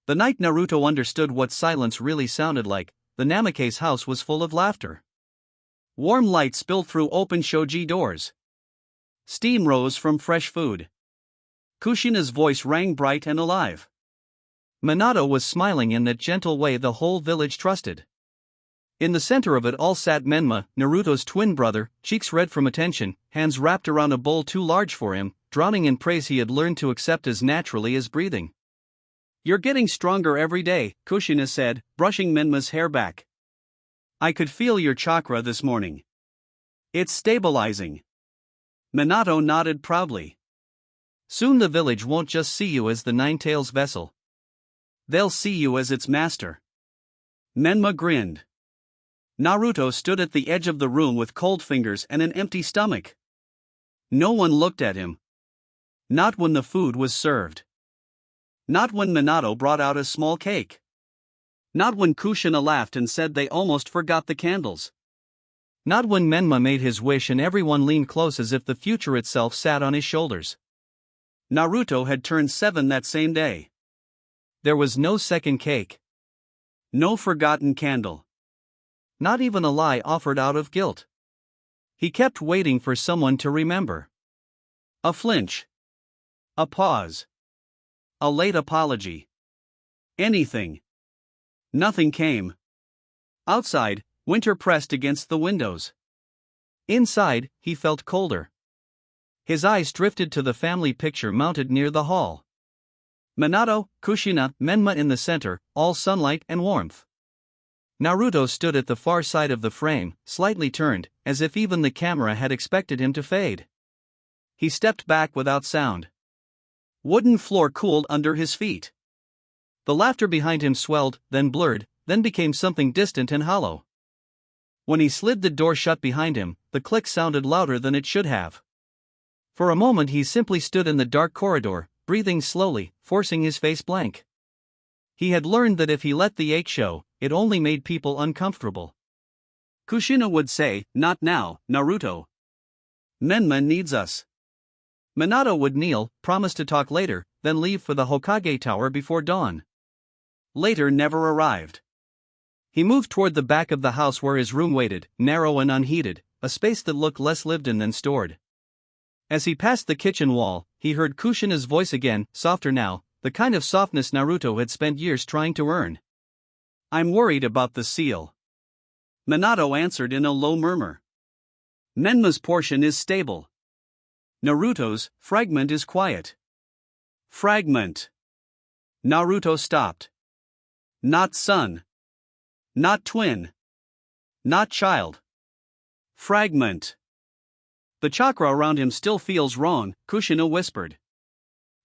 The night Naruto understood what silence really sounded like, the Namake's house was full of laughter. Warm light spilled through open shoji doors. Steam rose from fresh food. Kushina's voice rang bright and alive. Minato was smiling in that gentle way the whole village trusted. In the center of it all sat Menma, Naruto's twin brother, cheeks red from attention, hands wrapped around a bowl too large for him, drowning in praise he had learned to accept as naturally as breathing. "You're getting stronger every day," Kushina said, brushing Menma's hair back. "I could feel your chakra this morning. It's stabilizing." Minato nodded proudly. "Soon the village won't just see you as the Nine-Tails vessel. They'll see you as its master." Menma grinned. Naruto stood at the edge of the room with cold fingers and an empty stomach. No one looked at him. Not when the food was served. Not when Minato brought out a small cake. Not when Kushina laughed and said they almost forgot the candles. Not when Menma made his wish and everyone leaned close as if the future itself sat on his shoulders. Naruto had turned 7 that same day. There was no second cake. No forgotten candle. Not even a lie offered out of guilt. He kept waiting for someone to remember. A flinch. A pause. A late apology. Anything. Nothing came. Outside, winter pressed against the windows. Inside, he felt colder. His eyes drifted to the family picture mounted near the hall. Minato, Kushina, Menma in the center, all sunlight and warmth. Naruto stood at the far side of the frame, slightly turned, as if even the camera had expected him to fade. He stepped back without sound. Wooden floor cooled under his feet. The laughter behind him swelled, then blurred, then became something distant and hollow. When he slid the door shut behind him, the click sounded louder than it should have. For a moment he simply stood in the dark corridor, breathing slowly, forcing his face blank. He had learned that if he let the ache show, it only made people uncomfortable. Kushina would say, "Not now, Naruto. Menma needs us." Minato would kneel, promise to talk later, then leave for the Hokage Tower before dawn. Later never arrived. He moved toward the back of the house where his room waited, narrow and unheated, a space that looked less lived in than stored. As he passed the kitchen wall, he heard Kushina's voice again, softer now, the kind of softness Naruto had spent years trying to earn. "I'm worried about the seal." Minato answered in a low murmur. "Menma's portion is stable. Naruto's fragment is quiet." Fragment. Naruto stopped. Not son. Not twin. Not child. Fragment. "The chakra around him still feels wrong," Kushina whispered.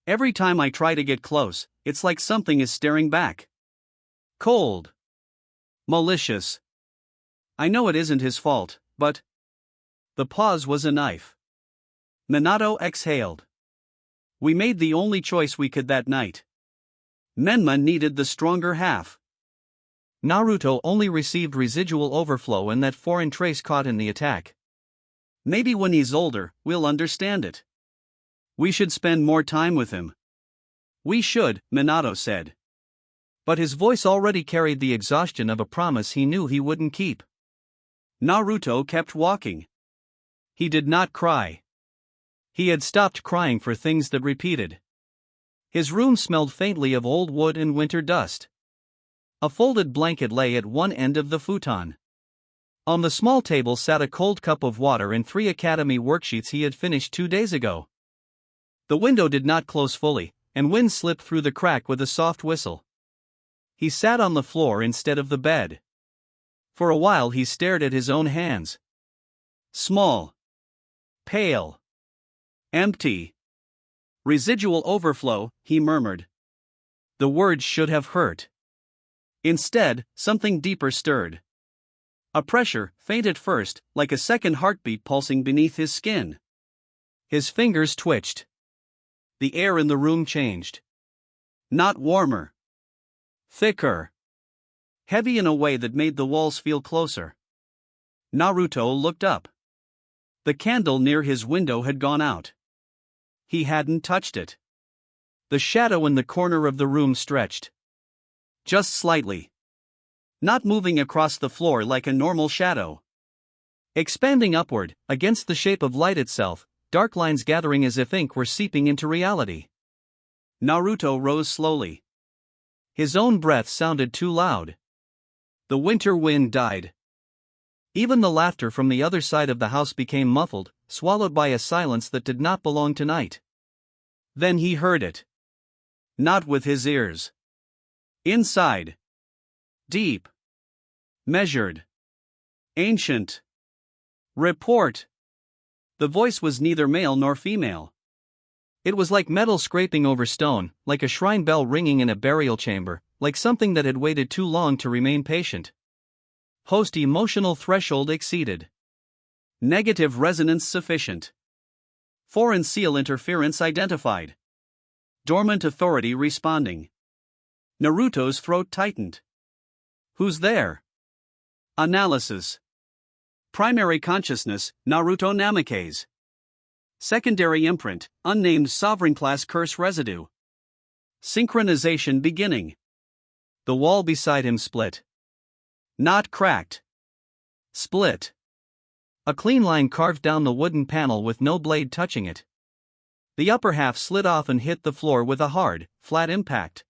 "Every time I try to get close, it's like something is staring back. Cold. Malicious. I know it isn't his fault, but..." The pause was a knife. Minato exhaled. "We made the only choice we could that night. Menma needed the stronger half. Naruto only received residual overflow and that foreign trace caught in the attack. Maybe when he's older, we'll understand it. We should spend more time with him." "We should," Minato said. But his voice already carried the exhaustion of a promise he knew he wouldn't keep. Naruto kept walking. He did not cry. He had stopped crying for things that repeated. His room smelled faintly of old wood and winter dust. A folded blanket lay at one end of the futon. On the small table sat a cold cup of water and 3 academy worksheets he had finished 2 days ago. The window did not close fully, and wind slipped through the crack with a soft whistle. He sat on the floor instead of the bed. For a while he stared at his own hands. Small. Pale. Empty. "Residual overflow," he murmured. The words should have hurt. Instead, something deeper stirred. A pressure, faint at first, like a second heartbeat pulsing beneath his skin. His fingers twitched. The air in the room changed. Not warmer. Thicker. Heavy in a way that made the walls feel closer. Naruto looked up. The candle near his window had gone out. He hadn't touched it. The shadow in the corner of the room stretched. Just slightly. Not moving across the floor like a normal shadow. Expanding upward, against the shape of light itself, dark lines gathering as if ink were seeping into reality. Naruto rose slowly. His own breath sounded too loud. The winter wind died. Even the laughter from the other side of the house became muffled, swallowed by a silence that did not belong to night. Then he heard it. Not with his ears. Inside. Deep. Measured. Ancient. Report. The voice was neither male nor female. It was like metal scraping over stone, like a shrine bell ringing in a burial chamber, like something that had waited too long to remain patient. Host emotional threshold exceeded. Negative resonance sufficient. Foreign seal interference identified. Dormant authority responding. Naruto's throat tightened. Who's there? Analysis. Primary consciousness, Naruto Namake's. Secondary imprint, unnamed sovereign class curse residue. Synchronization beginning. The wall beside him split. Not cracked. Split. A clean line carved down the wooden panel with no blade touching it. The upper half slid off and hit the floor with a hard, flat impact.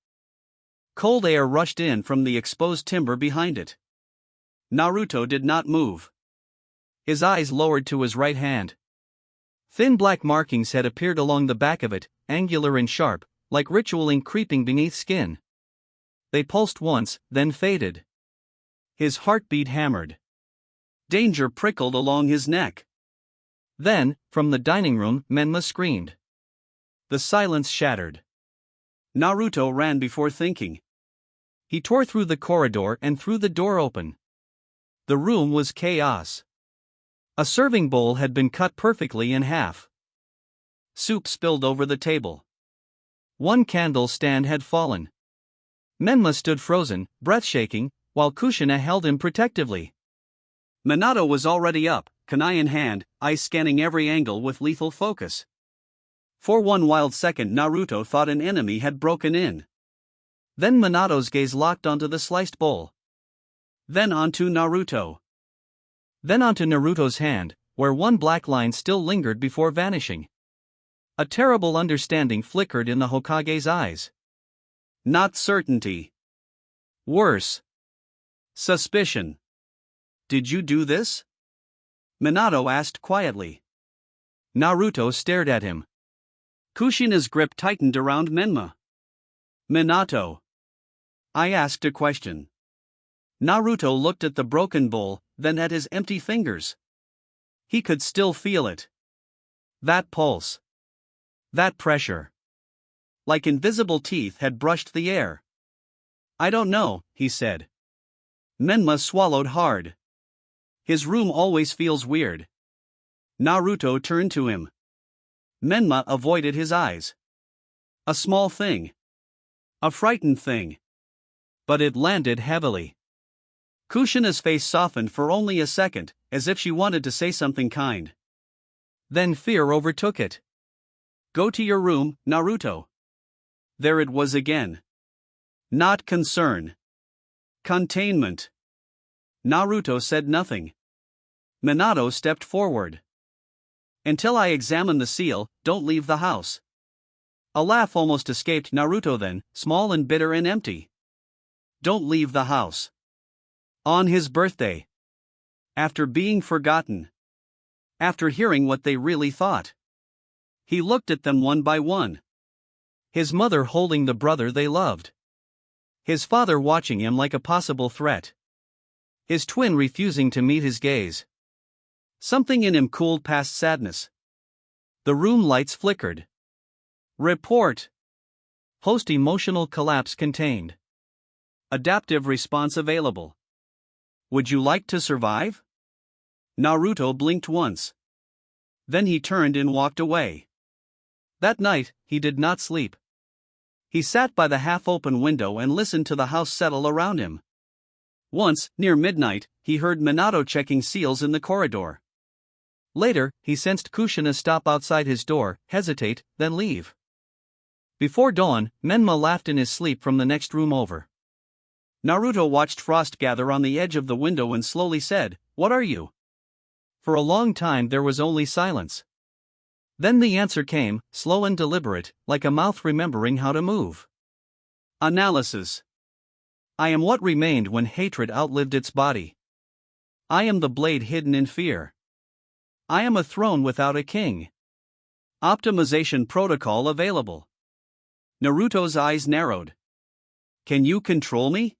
Cold air rushed in from the exposed timber behind it. Naruto did not move. His eyes lowered to his right hand. Thin black markings had appeared along the back of it, angular and sharp, like ritual ink creeping beneath skin. They pulsed once, then faded. His heartbeat hammered. Danger prickled along his neck. Then, from the dining room, Menma screamed. The silence shattered. Naruto ran before thinking. He tore through the corridor and threw the door open. The room was chaos. A serving bowl had been cut perfectly in half. Soup spilled over the table. One candle stand had fallen. Menma stood frozen, breath shaking, while Kushina held him protectively. Minato was already up, kunai in hand, eyes scanning every angle with lethal focus. For one wild second Naruto thought an enemy had broken in. Then Minato's gaze locked onto the sliced bowl. Then onto Naruto. Then onto Naruto's hand, where one black line still lingered before vanishing. A terrible understanding flickered in the Hokage's eyes. Not certainty. Worse. Suspicion. Did you do this? Minato asked quietly. Naruto stared at him. Kushina's grip tightened around Menma. Minato. I asked a question. Naruto looked at the broken bowl, then at his empty fingers. He could still feel it. That pulse. That pressure. Like invisible teeth had brushed the air. I don't know, he said. Menma swallowed hard. His room always feels weird. Naruto turned to him. Menma avoided his eyes. A small thing. A frightened thing. But it landed heavily. Kushina's face softened for only a second, as if she wanted to say something kind. Then fear overtook it. Go to your room, Naruto. There it was again. Not concern. Containment. Naruto said nothing. Minato stepped forward. Until I examine the seal, don't leave the house. A laugh almost escaped Naruto then, small and bitter and empty. Don't leave the house. On his birthday. After being forgotten. After hearing what they really thought. He looked at them one by one. His mother holding the brother they loved. His father watching him like a possible threat. His twin refusing to meet his gaze. Something in him cooled past sadness. The room lights flickered. Report. Host emotional collapse contained. Adaptive response available. Would you like to survive? Naruto blinked once. Then he turned and walked away. That night, he did not sleep. He sat by the half-open window and listened to the house settle around him. Once, near midnight, he heard Minato checking seals in the corridor. Later, he sensed Kushina stop outside his door, hesitate, then leave. Before dawn, Menma laughed in his sleep from the next room over. Naruto watched frost gather on the edge of the window and slowly said, "What are you?" For a long time there was only silence. Then the answer came, slow and deliberate, like a mouth remembering how to move. Analysis. I am what remained when hatred outlived its body. I am the blade hidden in fear. I am a throne without a king. Optimization protocol available. Naruto's eyes narrowed. Can you control me?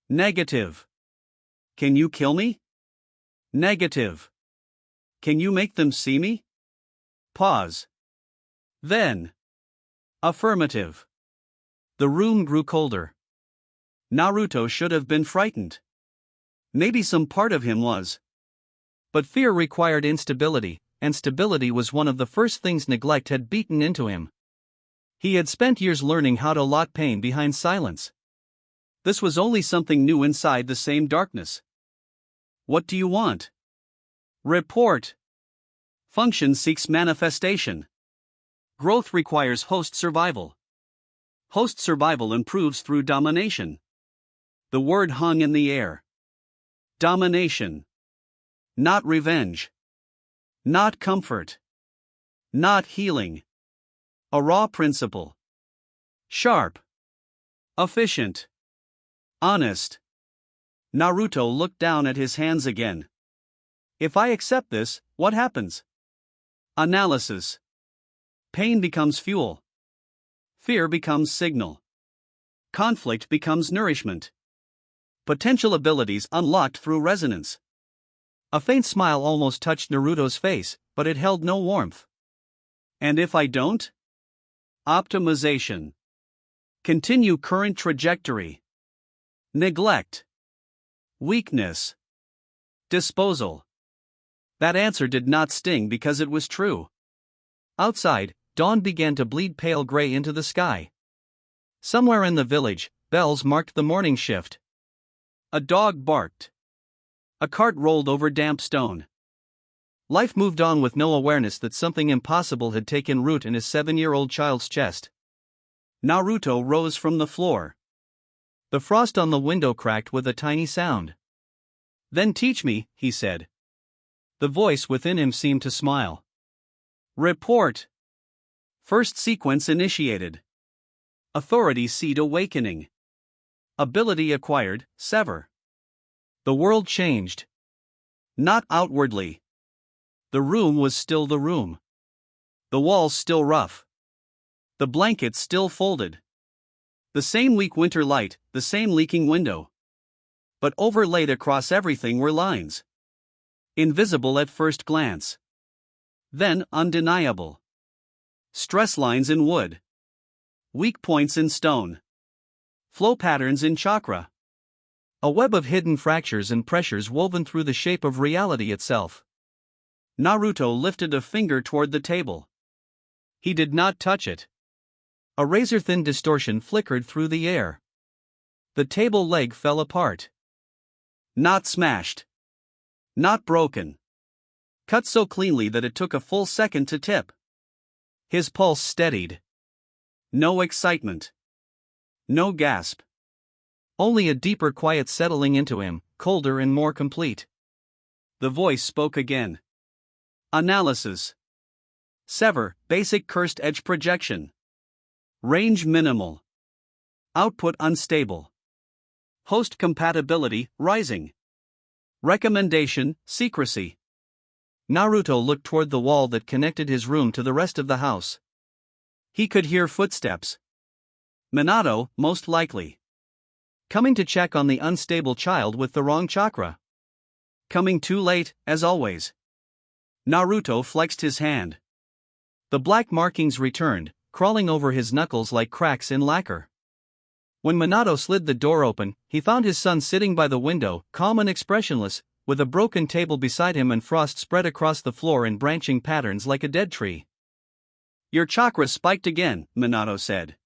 Negative. Can you kill me? Negative. Can you make them see me? Pause. Then. Affirmative. The room grew colder. Naruto should have been frightened. Maybe some part of him was. But fear required instability, and stability was one of the first things neglect had beaten into him. He had spent years learning how to lock pain behind silence. This was only something new inside the same darkness. What do you want? Report. Function seeks manifestation. Growth requires host survival. Host survival improves through domination. The word hung in the air. Domination. Not revenge. Not comfort. Not healing. A raw principle. Sharp. Efficient. Honest. Naruto looked down at his hands again. If I accept this, what happens? Analysis. Pain becomes fuel. Fear becomes signal. Conflict becomes nourishment. Potential abilities unlocked through resonance. A faint smile almost touched Naruto's face, but it held no warmth. And if I don't? Optimization. Continue current trajectory. Neglect. Weakness. Disposal. That answer did not sting because it was true. Outside, dawn began to bleed pale gray into the sky. Somewhere in the village, bells marked the morning shift. A dog barked. A cart rolled over damp stone. Life moved on with no awareness that something impossible had taken root in his 7-year-old child's chest. Naruto rose from the floor. The frost on the window cracked with a tiny sound. Then teach me, he said. The voice within him seemed to smile. Report. First sequence initiated. Authority seed awakening. Ability acquired, sever. The world changed. Not outwardly. The room was still the room. The walls still rough. The blankets still folded. The same weak winter light, the same leaking window. But overlaid across everything were lines. Invisible at first glance. Then undeniable. Stress lines in wood. Weak points in stone. Flow patterns in chakra. A web of hidden fractures and pressures woven through the shape of reality itself. Naruto lifted a finger toward the table. He did not touch it. A razor-thin distortion flickered through the air. The table leg fell apart. Not smashed. Not broken. Cut so cleanly that it took a full second to tip. His pulse steadied. No excitement. No gasp. Only a deeper quiet settling into him, colder and more complete. The voice spoke again. Analysis. Sever, basic cursed edge projection. Range minimal. Output unstable. Host compatibility, rising. Recommendation, secrecy. Naruto looked toward the wall that connected his room to the rest of the house. He could hear footsteps. Minato, most likely. Coming to check on the unstable child with the wrong chakra. Coming too late, as always. Naruto flexed his hand. The black markings returned, crawling over his knuckles like cracks in lacquer. When Minato slid the door open, he found his son sitting by the window, calm and expressionless, with a broken table beside him and frost spread across the floor in branching patterns like a dead tree. Your chakra spiked again, Minato said.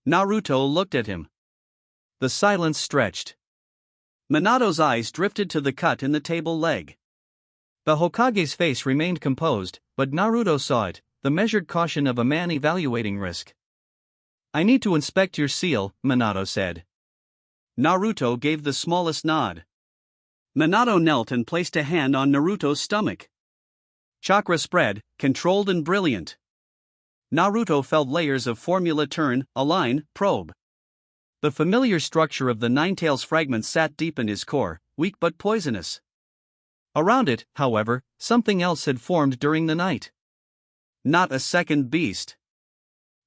Naruto looked at him. The silence stretched. Minato's eyes drifted to the cut in the table leg. The Hokage's face remained composed, but Naruto saw it, the measured caution of a man evaluating risk. I need to inspect your seal, Minato said. Naruto gave the smallest nod. Minato knelt and placed a hand on Naruto's stomach. Chakra spread, controlled and brilliant. Naruto felt layers of formula turn, align, probe. The familiar structure of the Ninetales fragment sat deep in his core, weak but poisonous. Around it, however, something else had formed during the night. Not a second beast.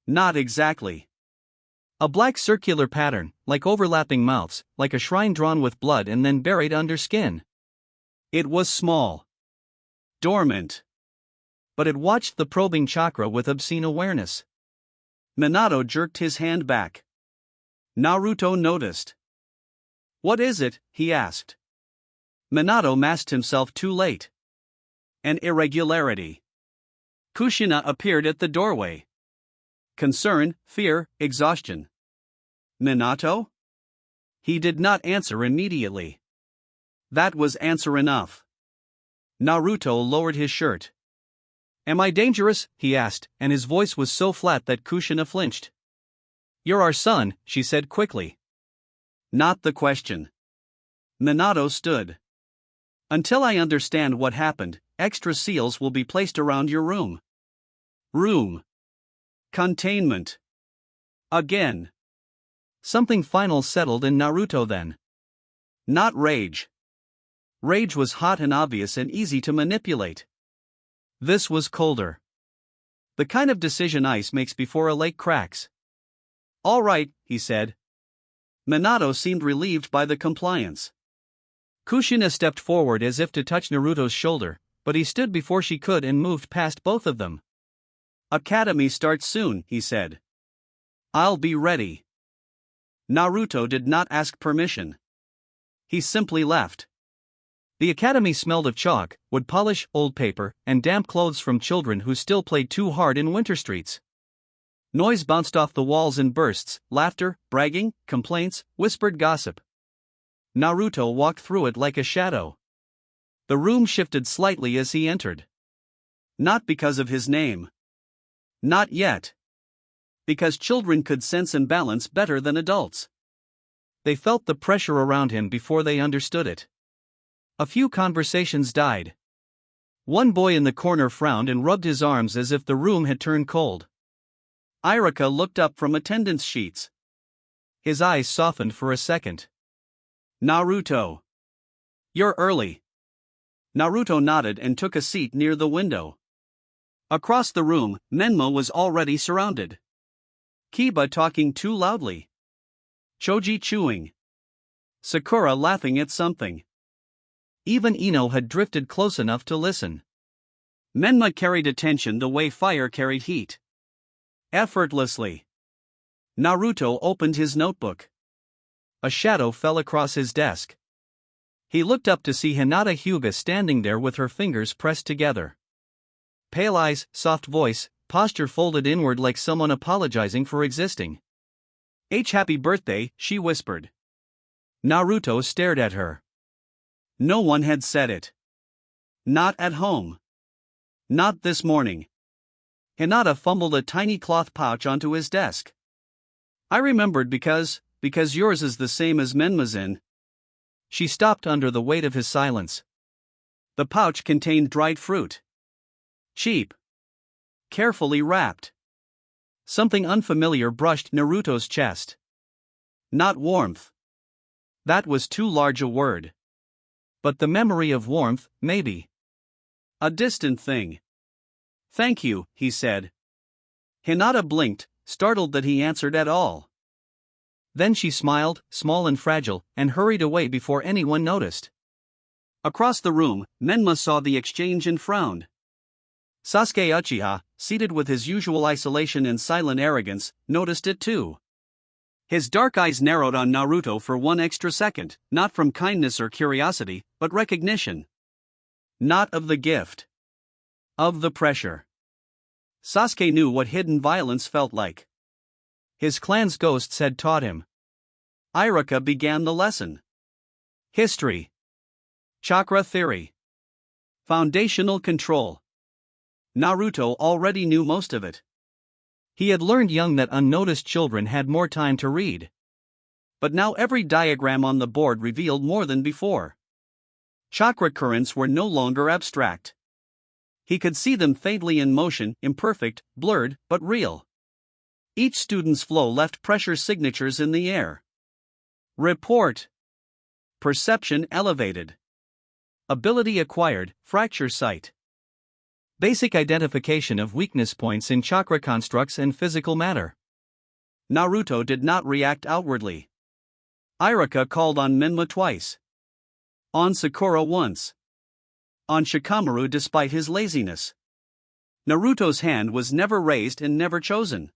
Not exactly. A black circular pattern, like overlapping mouths, like a shrine drawn with blood and then buried under skin. It was small. Dormant. But it watched the probing chakra with obscene awareness. Minato jerked his hand back. Naruto noticed. "What is it?" he asked. Minato masked himself too late. An irregularity. Kushina appeared at the doorway. Concern, fear, exhaustion. Minato? He did not answer immediately. That was answer enough. Naruto lowered his shirt. "Am I dangerous?" he asked, and his voice was so flat that Kushina flinched. "You're our son," she said quickly. Not the question. Minato stood. "Until I understand what happened, extra seals will be placed around your room." Room. Containment. Again. Something final settled in Naruto then. Not rage. Rage was hot and obvious and easy to manipulate. This was colder. The kind of decision ice makes before a lake cracks. "All right," he said. Minato seemed relieved by the compliance. Kushina stepped forward as if to touch Naruto's shoulder, but he stood before she could and moved past both of them. "Academy starts soon," he said. "I'll be ready." Naruto did not ask permission. He simply left. The academy smelled of chalk, wood polish, old paper, and damp clothes from children who still played too hard in winter streets. Noise bounced off the walls in bursts, laughter, bragging, complaints, whispered gossip. Naruto walked through it like a shadow. The room shifted slightly as he entered. Not because of his name. Not yet. Because children could sense imbalance better than adults. They felt the pressure around him before they understood it. A few conversations died. One boy in the corner frowned and rubbed his arms as if the room had turned cold. Irika looked up from attendance sheets. His eyes softened for a second. "Naruto. You're early." Naruto nodded and took a seat near the window. Across the room, Menma was already surrounded. Kiba talking too loudly. Choji chewing. Sakura laughing at something. Even Ino had drifted close enough to listen. Menma carried attention the way fire carried heat. Effortlessly. Naruto opened his notebook. A shadow fell across his desk. He looked up to see Hinata Hyuga standing there with her fingers pressed together. Pale eyes, soft voice, posture folded inward like someone apologizing for existing. Happy birthday," she whispered. Naruto stared at her. No one had said it. Not at home. Not this morning. Hinata fumbled a tiny cloth pouch onto his desk. "I remembered because yours is the same as Menma's in." She stopped under the weight of his silence. The pouch contained dried fruit. Cheap. Carefully wrapped. Something unfamiliar brushed Naruto's chest. Not warmth. That was too large a word. But the memory of warmth, maybe. A distant thing. "Thank you," he said. Hinata blinked, startled that he answered at all. Then she smiled, small and fragile, and hurried away before anyone noticed. Across the room, Menma saw the exchange and frowned. Sasuke Uchiha, seated with his usual isolation and silent arrogance, noticed it too. His dark eyes narrowed on Naruto for one extra second, not from kindness or curiosity, but recognition. Not of the gift. Of the pressure. Sasuke knew what hidden violence felt like. His clan's ghosts had taught him. Irika began the lesson. History. Chakra theory. Foundational control. Naruto already knew most of it. He had learned young that unnoticed children had more time to read. but now every diagram on the board revealed more than before. Chakra currents were no longer abstract. He could see them faintly in motion, imperfect, blurred, but real. Each student's flow left pressure signatures in the air. Report. Perception elevated. Ability acquired, fracture sight. Basic identification of weakness points in chakra constructs and physical matter. Naruto did not react outwardly. Iruka called on Menma twice. On Sakura once. On Shikamaru despite his laziness. Naruto's hand was never raised and never chosen.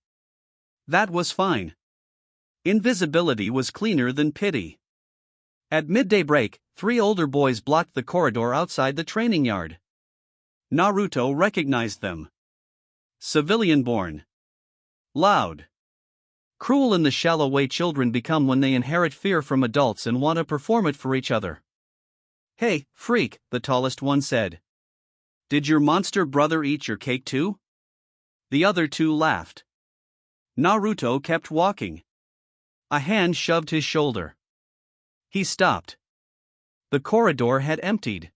That was fine. Invisibility was cleaner than pity. At midday break, 3 older boys blocked the corridor outside the training yard. Naruto recognized them. Civilian-born. Loud. Cruel in the shallow way children become when they inherit fear from adults and want to perform it for each other. "Hey, freak," the tallest one said. "Did your monster brother eat your cake too?" The other 2 laughed. Naruto kept walking. A hand shoved his shoulder. He stopped. The corridor had emptied.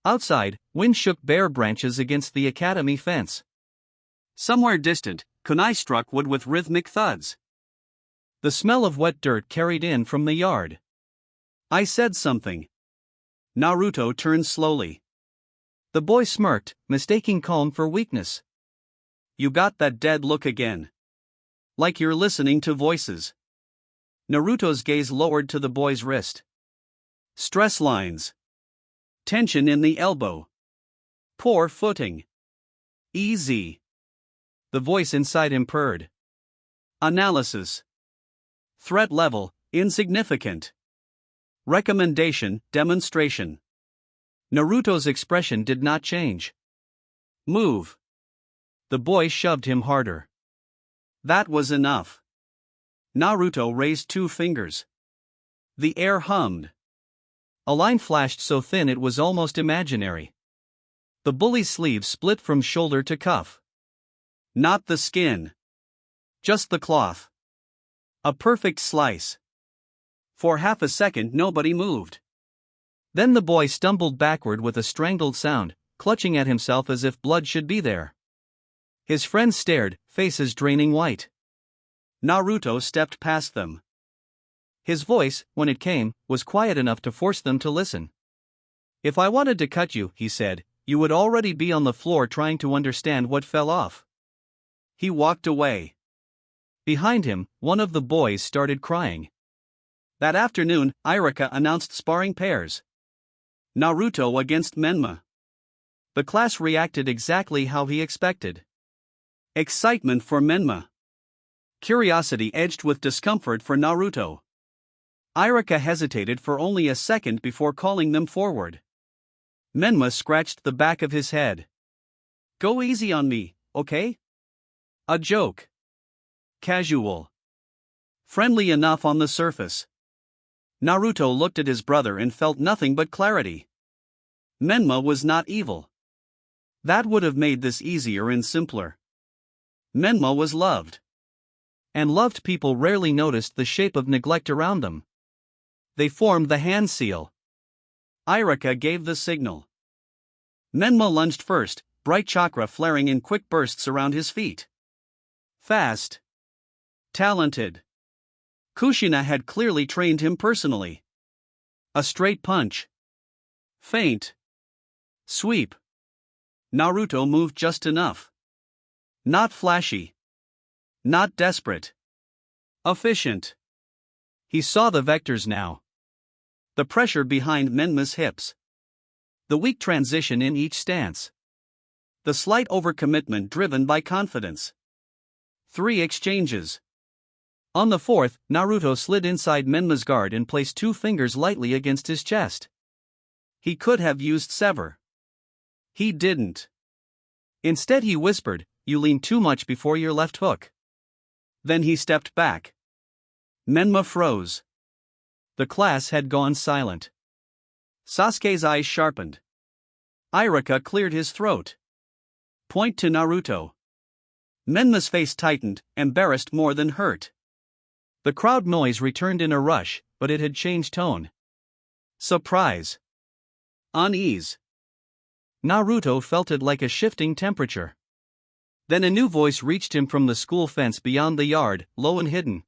Outside, wind shook bare branches against the academy fence. Somewhere distant, kunai struck wood with rhythmic thuds. The smell of wet dirt carried in from the yard. "I said something." Naruto turned slowly. The boy smirked, mistaking calm for weakness. "You got that dead look again. Like you're listening to voices." Naruto's gaze lowered to the boy's wrist. Stress lines. Tension in the elbow. Poor footing. Easy. The voice inside him purred. Analysis. Threat level, insignificant. Recommendation, demonstration. Naruto's expression did not change. Move. The boy shoved him harder. That was enough. Naruto raised 2 fingers. The air hummed. A line flashed so thin it was almost imaginary. The bully's sleeve split from shoulder to cuff. Not the skin. Just the cloth. A perfect slice. For half a second nobody moved. Then the boy stumbled backward with a strangled sound, clutching at himself as if blood should be there. His friends stared, faces draining white. Naruto stepped past them. His voice, when it came, was quiet enough to force them to listen. "If I wanted to cut you," he said, "you would already be on the floor trying to understand what fell off." He walked away. Behind him, one of the boys started crying. That afternoon, Iruka announced sparring pairs. Naruto against Menma. The class reacted exactly how he expected. Excitement for Menma. Curiosity edged with discomfort for Naruto. Iruka hesitated for only a second before calling them forward. Menma scratched the back of his head. "Go easy on me, okay?" A joke. Casual. Friendly enough on the surface. Naruto looked at his brother and felt nothing but clarity. Menma was not evil. That would have made this easier and simpler. Menma was loved. And loved people rarely noticed the shape of neglect around them. They formed the hand seal. Iruka gave the signal. Menma lunged first, bright chakra flaring in quick bursts around his feet. Fast. Talented. Kushina had clearly trained him personally. A straight punch. Feint. Sweep. Naruto moved just enough. Not flashy. Not desperate. Efficient. He saw the vectors now. The pressure behind Menma's hips. The weak transition in each stance. The slight overcommitment driven by confidence. 3 exchanges. On the 4th, Naruto slid inside Menma's guard and placed 2 fingers lightly against his chest. He could have used sever. He didn't. Instead he whispered, "You lean too much before your left hook." Then he stepped back. Menma froze. The class had gone silent. Sasuke's eyes sharpened. Iruka cleared his throat. "Point to Naruto." Menma's face tightened, embarrassed more than hurt. The crowd noise returned in a rush, but it had changed tone. Surprise. Unease. Naruto felt it like a shifting temperature. Then a new voice reached him from the school fence beyond the yard, low and hidden.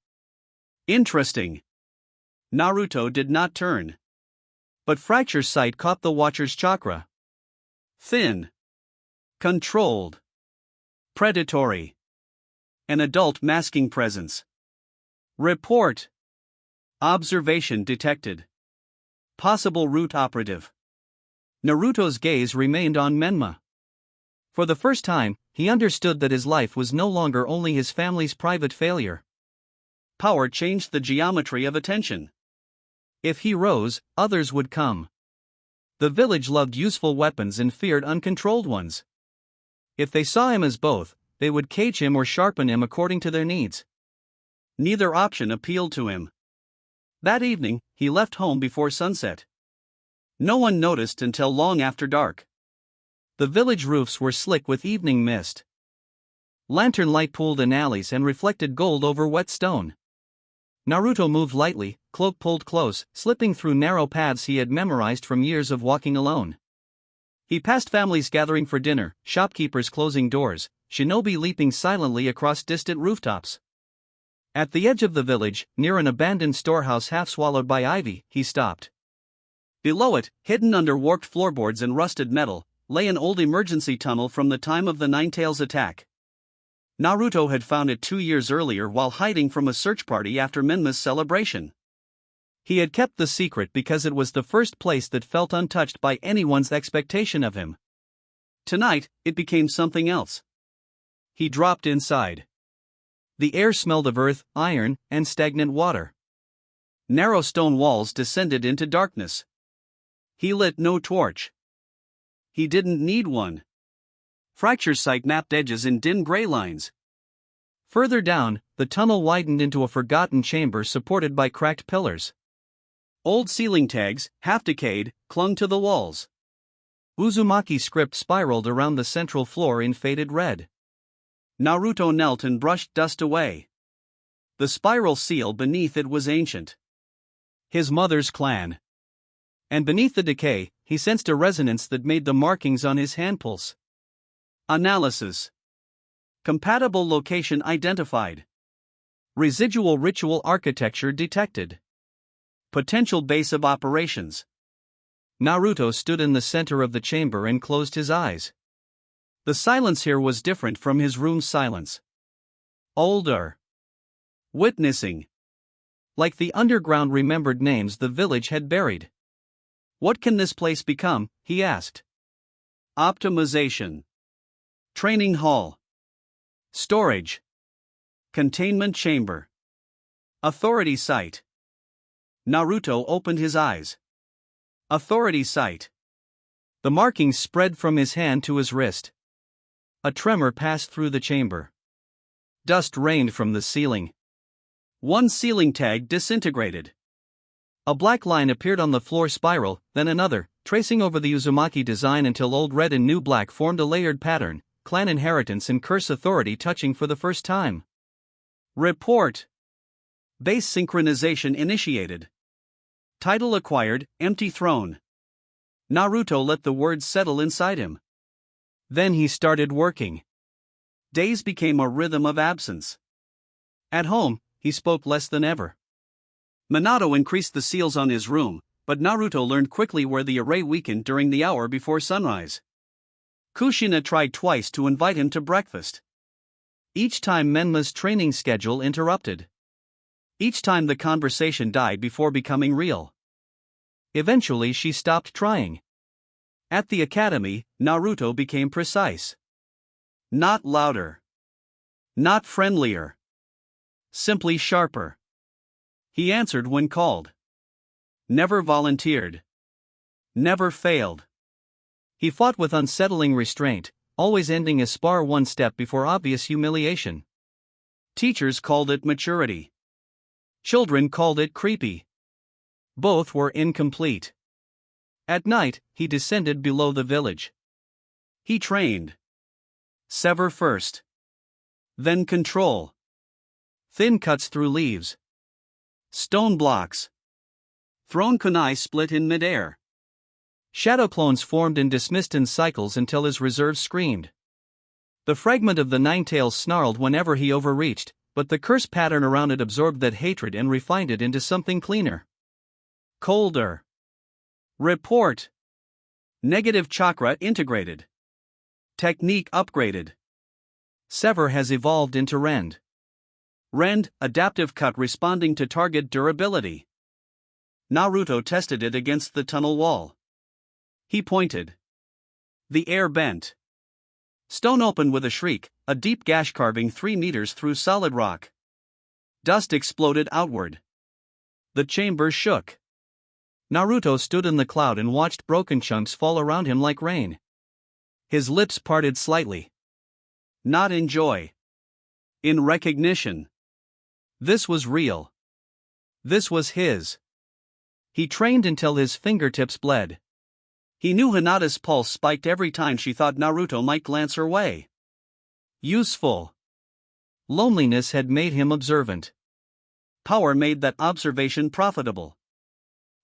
Interesting. Naruto did not turn. But Fracture's sight caught the watcher's chakra. Thin. Controlled. Predatory. An adult masking presence. Report. Observation detected. Possible route operative. Naruto's gaze remained on Menma. For the first time, he understood that his life was no longer only his family's private failure. Power changed the geometry of attention. If he rose, others would come. The village loved useful weapons and feared uncontrolled ones. If they saw him as both, they would cage him or sharpen him according to their needs. Neither option appealed to him. That evening, he left home before sunset. No one noticed until long after dark. The village roofs were slick with evening mist. Lantern light pooled in alleys and reflected gold over wet stone. Naruto moved lightly, cloak pulled close, slipping through narrow paths he had memorized from years of walking alone. He passed families gathering for dinner, shopkeepers closing doors, shinobi leaping silently across distant rooftops. At the edge of the village, near an abandoned storehouse half swallowed by ivy, he stopped. Below it, hidden under warped floorboards and rusted metal, lay an old emergency tunnel from the time of the Ninetales attack. Naruto had found it 2 years earlier while hiding from a search party after Menma's celebration. He had kept the secret because it was the first place that felt untouched by anyone's expectation of him. Tonight, it became something else. He dropped inside. The air smelled of earth, iron, and stagnant water. Narrow stone walls descended into darkness. He lit no torch. He didn't need one. Fracture's sight mapped edges in dim gray lines. Further down, the tunnel widened into a forgotten chamber supported by cracked pillars. Old ceiling tags, half decayed, clung to the walls. Uzumaki script spiraled around the central floor in faded red. Naruto knelt and brushed dust away. The spiral seal beneath it was ancient. His mother's clan. And beneath the decay, he sensed a resonance that made the markings on his handpulse. Analysis. Compatible location identified. Residual ritual architecture detected. Potential base of operations. Naruto stood in the center of the chamber and closed his eyes. The silence here was different from his room's silence. Older. Witnessing. Like the underground remembered names the village had buried. What can this place become? He asked. Optimization. Training hall. Storage. Containment chamber. Authority site. Naruto opened his eyes. Authority site. The markings spread from his hand to his wrist. A tremor passed through the chamber. Dust rained from the ceiling. One ceiling tag disintegrated. A black line appeared on the floor spiral, then another, tracing over the Uzumaki design until old red and new black formed a layered pattern, clan inheritance and curse authority touching for the first time. Report. Base synchronization initiated. Title acquired, empty throne. Naruto let the words settle inside him. Then he started working. Days became a rhythm of absence. At home, he spoke less than ever. Minato increased the seals on his room, but Naruto learned quickly where the array weakened during the hour before sunrise. Kushina tried twice to invite him to breakfast. Each time Menma's training schedule interrupted. Each time the conversation died before becoming real. Eventually she stopped trying. At the academy, Naruto became precise. Not louder. Not friendlier. Simply sharper. He answered when called. Never volunteered. Never failed. He fought with unsettling restraint, always ending a spar one step before obvious humiliation. Teachers called it maturity. Children called it creepy. Both were incomplete. At night, he descended below the village. He trained. Sever first. Then control. Thin cuts through leaves. Stone blocks. Thrown kunai split in midair. Shadow clones formed and dismissed in cycles until his reserves screamed. The fragment of the nine-tails snarled whenever he overreached, but the curse pattern around it absorbed that hatred and refined it into something cleaner. Colder. Report. Negative chakra integrated. Technique upgraded. Sever has evolved into Rend. Rend, adaptive cut responding to target durability. Naruto tested it against the tunnel wall. He pointed. The air bent. Stone opened with a shriek, a deep gash carving 3 meters through solid rock. Dust exploded outward. The chamber shook. Naruto stood in the cloud and watched broken chunks fall around him like rain. His lips parted slightly. Not in joy. In recognition. This was real. This was his. He trained until his fingertips bled. He knew Hinata's pulse spiked every time she thought Naruto might glance her way. Useful. Loneliness had made him observant. Power made that observation profitable.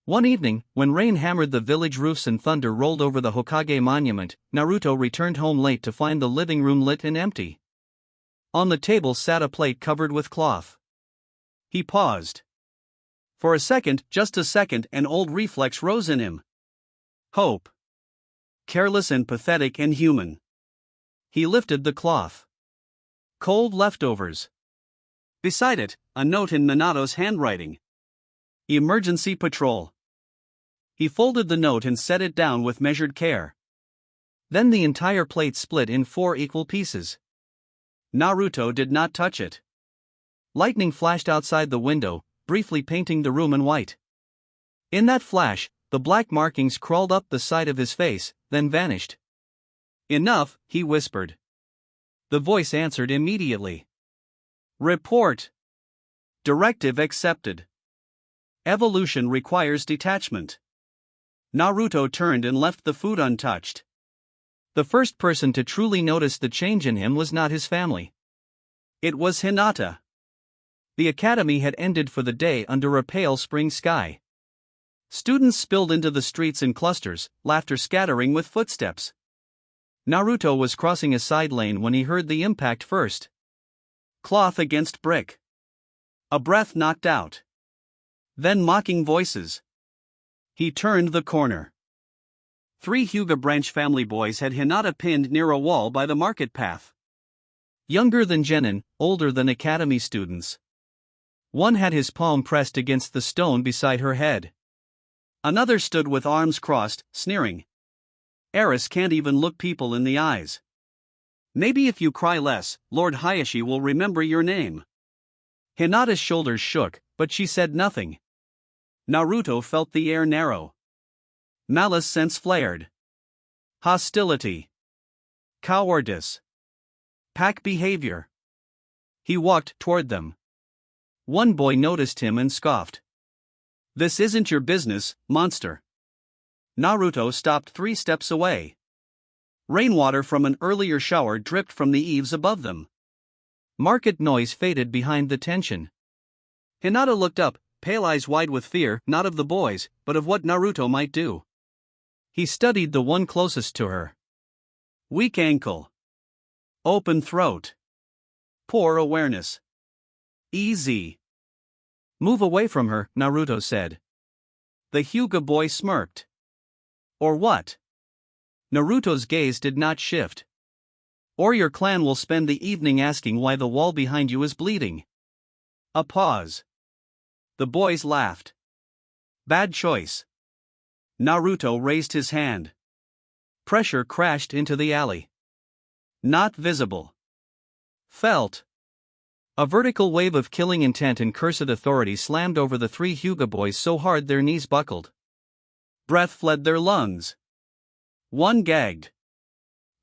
One evening, when rain hammered the village roofs and thunder rolled over the Hokage monument, Naruto returned home late to find the living room lit and empty. On the table sat a plate covered with cloth. He paused. For a second, just a second, an old reflex rose in him. Hope. Careless and pathetic and human. He lifted the cloth. Cold leftovers. Beside it, a note in Minato's handwriting. Emergency patrol. He folded the note and set it down with measured care. Then the entire plate split in 4 equal pieces. Naruto did not touch it. Lightning flashed outside the window, briefly painting the room in white. In that flash, the black markings crawled up the side of his face, then vanished. Enough, he whispered. The voice answered immediately. Report. Directive accepted. Evolution requires detachment. Naruto turned and left the food untouched. The first person to truly notice the change in him was not his family. It was Hinata. The academy had ended for the day under a pale spring sky. Students spilled into the streets in clusters, laughter scattering with footsteps. Naruto was crossing a side lane when he heard the impact first. Cloth against brick. A breath knocked out. Then mocking voices. He turned the corner. 3 Hyuga branch family boys had Hinata pinned near a wall by the market path. Younger than genin, older than academy students. One had his palm pressed against the stone beside her head. Another stood with arms crossed, sneering. Eris can't even look people in the eyes. Maybe if you cry less, Lord Hayashi will remember your name. Hinata's shoulders shook, but she said nothing. Naruto felt the air narrow. Malice sense flared. Hostility. Cowardice. Pack behavior. He walked toward them. One boy noticed him and scoffed. This isn't your business, monster. Naruto stopped 3 steps away. Rainwater from an earlier shower dripped from the eaves above them. Market noise faded behind the tension. Hinata looked up, pale eyes wide with fear, not of the boys, but of what Naruto might do. He studied the one closest to her. Weak ankle. Open throat. Poor awareness. Easy. Move away from her, Naruto said. The Hyuga boy smirked. Or what? Naruto's gaze did not shift. Or your clan will spend the evening asking why the wall behind you is bleeding. A pause. The boys laughed. Bad choice. Naruto raised his hand. Pressure crashed into the alley. Not visible. Felt. A vertical wave of killing intent and cursed authority slammed over the 3 Hyuga boys so hard their knees buckled. Breath fled their lungs. One gagged.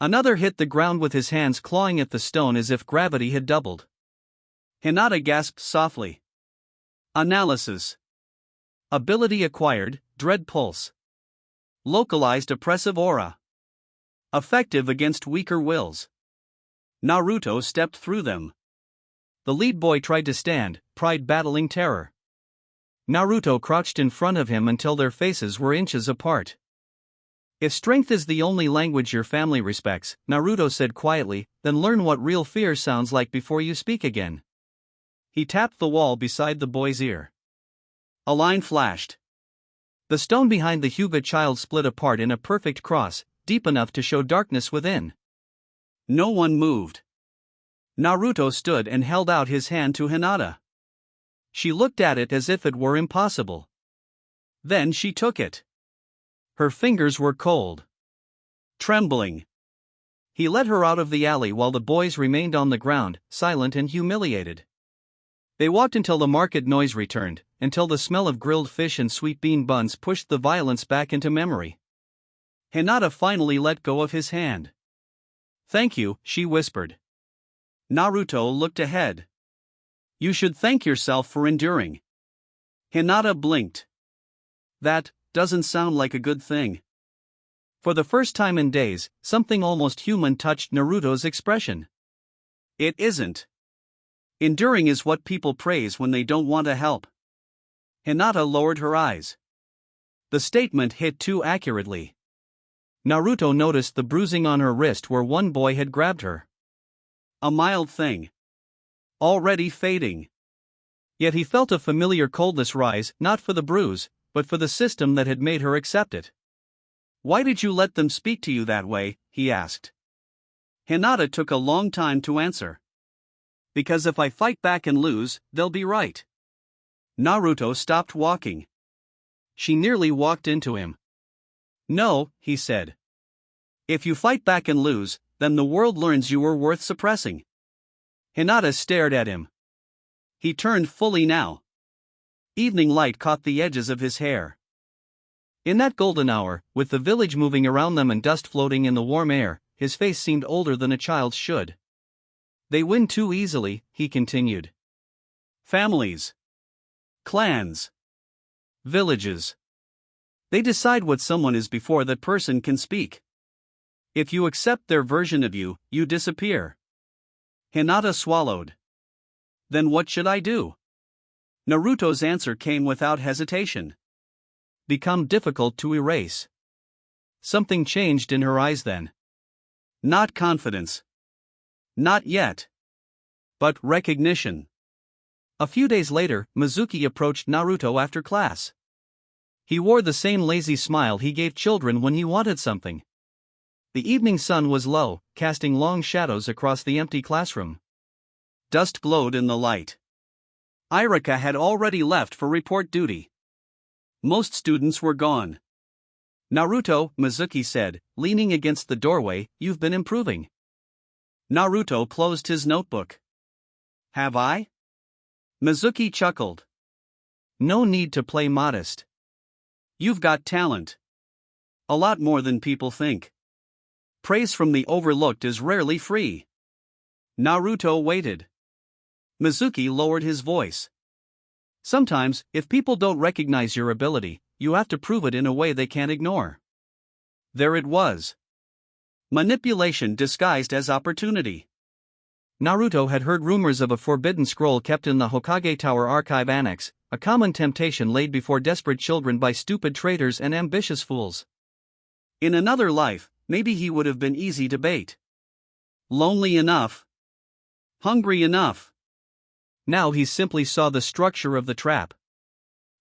Another hit the ground with his hands clawing at the stone as if gravity had doubled. Hinata gasped softly. Analysis. Ability acquired, dread pulse. Localized oppressive aura. Effective against weaker wills. Naruto stepped through them. The lead boy tried to stand, pride battling terror. Naruto crouched in front of him until their faces were inches apart. If strength is the only language your family respects, Naruto said quietly, then learn what real fear sounds like before you speak again. He tapped the wall beside the boy's ear. A line flashed. The stone behind the Hyuga child split apart in a perfect cross, deep enough to show darkness within. No one moved. Naruto stood and held out his hand to Hinata. She looked at it as if it were impossible. Then she took it. Her fingers were cold. Trembling. He led her out of the alley while the boys remained on the ground, silent and humiliated. They walked until the market noise returned, until the smell of grilled fish and sweet bean buns pushed the violence back into memory. Hinata finally let go of his hand. "Thank you," she whispered. Naruto looked ahead. "You should thank yourself for enduring." Hinata blinked. "That doesn't sound like a good thing." For the first time in days, something almost human touched Naruto's expression. "It isn't. Enduring is what people praise when they don't want to help." Hinata lowered her eyes. The statement hit too accurately. Naruto noticed the bruising on her wrist where one boy had grabbed her. A mild thing. Already fading. Yet he felt a familiar coldness rise, not for the bruise, but for the system that had made her accept it. "Why did you let them speak to you that way?" he asked. Hinata took a long time to answer. "Because if I fight back and lose, they'll be right." Naruto stopped walking. She nearly walked into him. "No," he said. "If you fight back and lose, then the world learns you were worth suppressing." Hinata stared at him. He turned fully now. Evening light caught the edges of his hair. In that golden hour, with the village moving around them and dust floating in the warm air, his face seemed older than a child's should. "They win too easily," he continued. "Families. Clans. Villages. They decide what someone is before that person can speak. If you accept their version of you, you disappear." Hinata swallowed. "Then what should I do?" Naruto's answer came without hesitation. "Become difficult to erase." Something changed in her eyes then. Not confidence. Not yet. But recognition. A few days later, Mizuki approached Naruto after class. He wore the same lazy smile he gave children when he wanted something. The evening sun was low, casting long shadows across the empty classroom. Dust glowed in the light. Irika had already left for report duty. Most students were gone. "Naruto," Mizuki said, leaning against the doorway, "you've been improving." Naruto closed his notebook. "Have I?" Mizuki chuckled. "No need to play modest. You've got talent. A lot more than people think. Praise from the overlooked is rarely free." Naruto waited. Mizuki lowered his voice. "Sometimes, if people don't recognize your ability, you have to prove it in a way they can't ignore." There it was. Manipulation disguised as opportunity. Naruto had heard rumors of a forbidden scroll kept in the Hokage Tower archive annex, a common temptation laid before desperate children by stupid traitors and ambitious fools. In another life, maybe he would have been easy to bait. Lonely enough. Hungry enough. Now he simply saw the structure of the trap.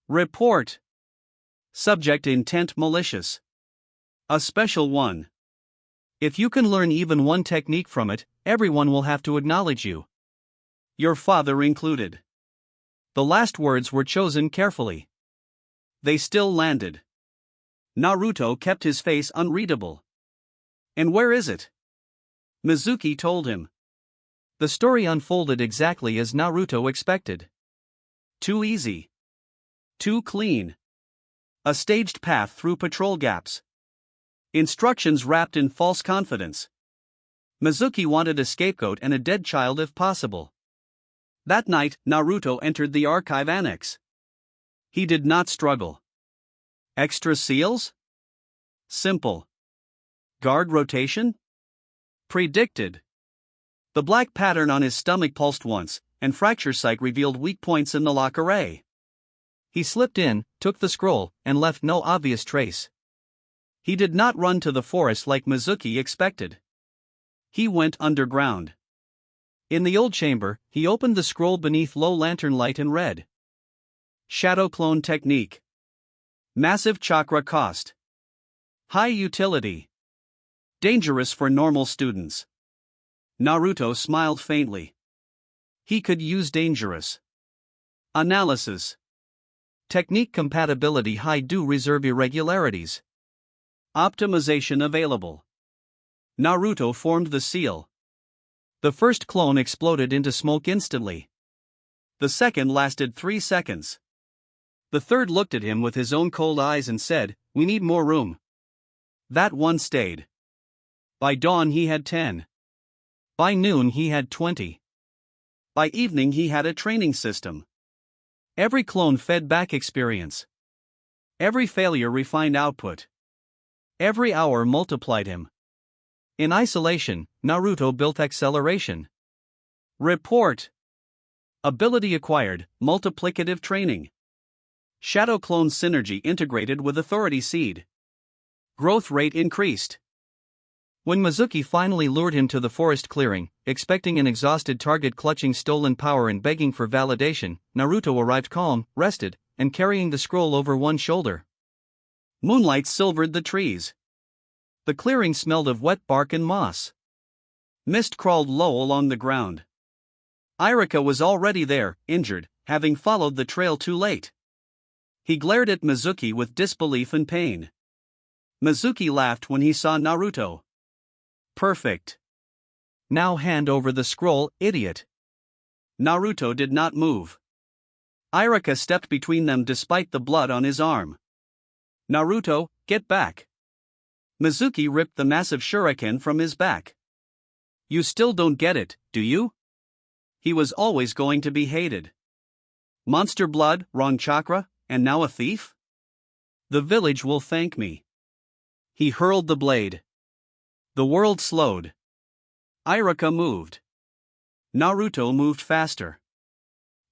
Report. Subject intent malicious. A special one. If you can learn even one technique from it, everyone will have to acknowledge you. Your father included. The last words were chosen carefully. They still landed. Naruto kept his face unreadable. "And where is it?" Mizuki told him. The story unfolded exactly as Naruto expected. Too easy. Too clean. A staged path through patrol gaps. Instructions wrapped in false confidence. Mizuki wanted a scapegoat and a dead child if possible. That night, Naruto entered the archive annex. He did not struggle. Extra seals? Simple. Guard rotation? Predicted. The black pattern on his stomach pulsed once, and fracture sight revealed weak points in the lock array. He slipped in, took the scroll, and left no obvious trace. He did not run to the forest like Mizuki expected. He went underground. In the old chamber, he opened the scroll beneath low lantern light and read. Shadow clone technique. Massive chakra cost. High utility. Dangerous for normal students. Naruto smiled faintly. He could use dangerous. Analysis. Technique compatibility high do reserve irregularities. Optimization available. Naruto formed the seal. The first clone exploded into smoke instantly. The second lasted 3 seconds. The third looked at him with his own cold eyes and said, "We need more room." That one stayed. By dawn he had 10. By noon he had 20. By evening he had a training system. Every clone fed back experience. Every failure refined output. Every hour multiplied him. In isolation, Naruto built acceleration. Report. Ability acquired, multiplicative training. Shadow clone synergy integrated with authority seed. Growth rate increased. When Mizuki finally lured him to the forest clearing, expecting an exhausted target clutching stolen power and begging for validation, Naruto arrived calm, rested, and carrying the scroll over one shoulder. Moonlight silvered the trees. The clearing smelled of wet bark and moss. Mist crawled low along the ground. Irika was already there, injured, having followed the trail too late. He glared at Mizuki with disbelief and pain. Mizuki laughed when he saw Naruto. Perfect. Now hand over the scroll, idiot. Naruto did not move. Irika stepped between them despite the blood on his arm. Naruto, get back. Mizuki ripped the massive shuriken from his back. You still don't get it, do you? He was always going to be hated. Monster blood, wrong chakra, and now a thief? The village will thank me. He hurled the blade. The world slowed. Irika moved. Naruto moved faster.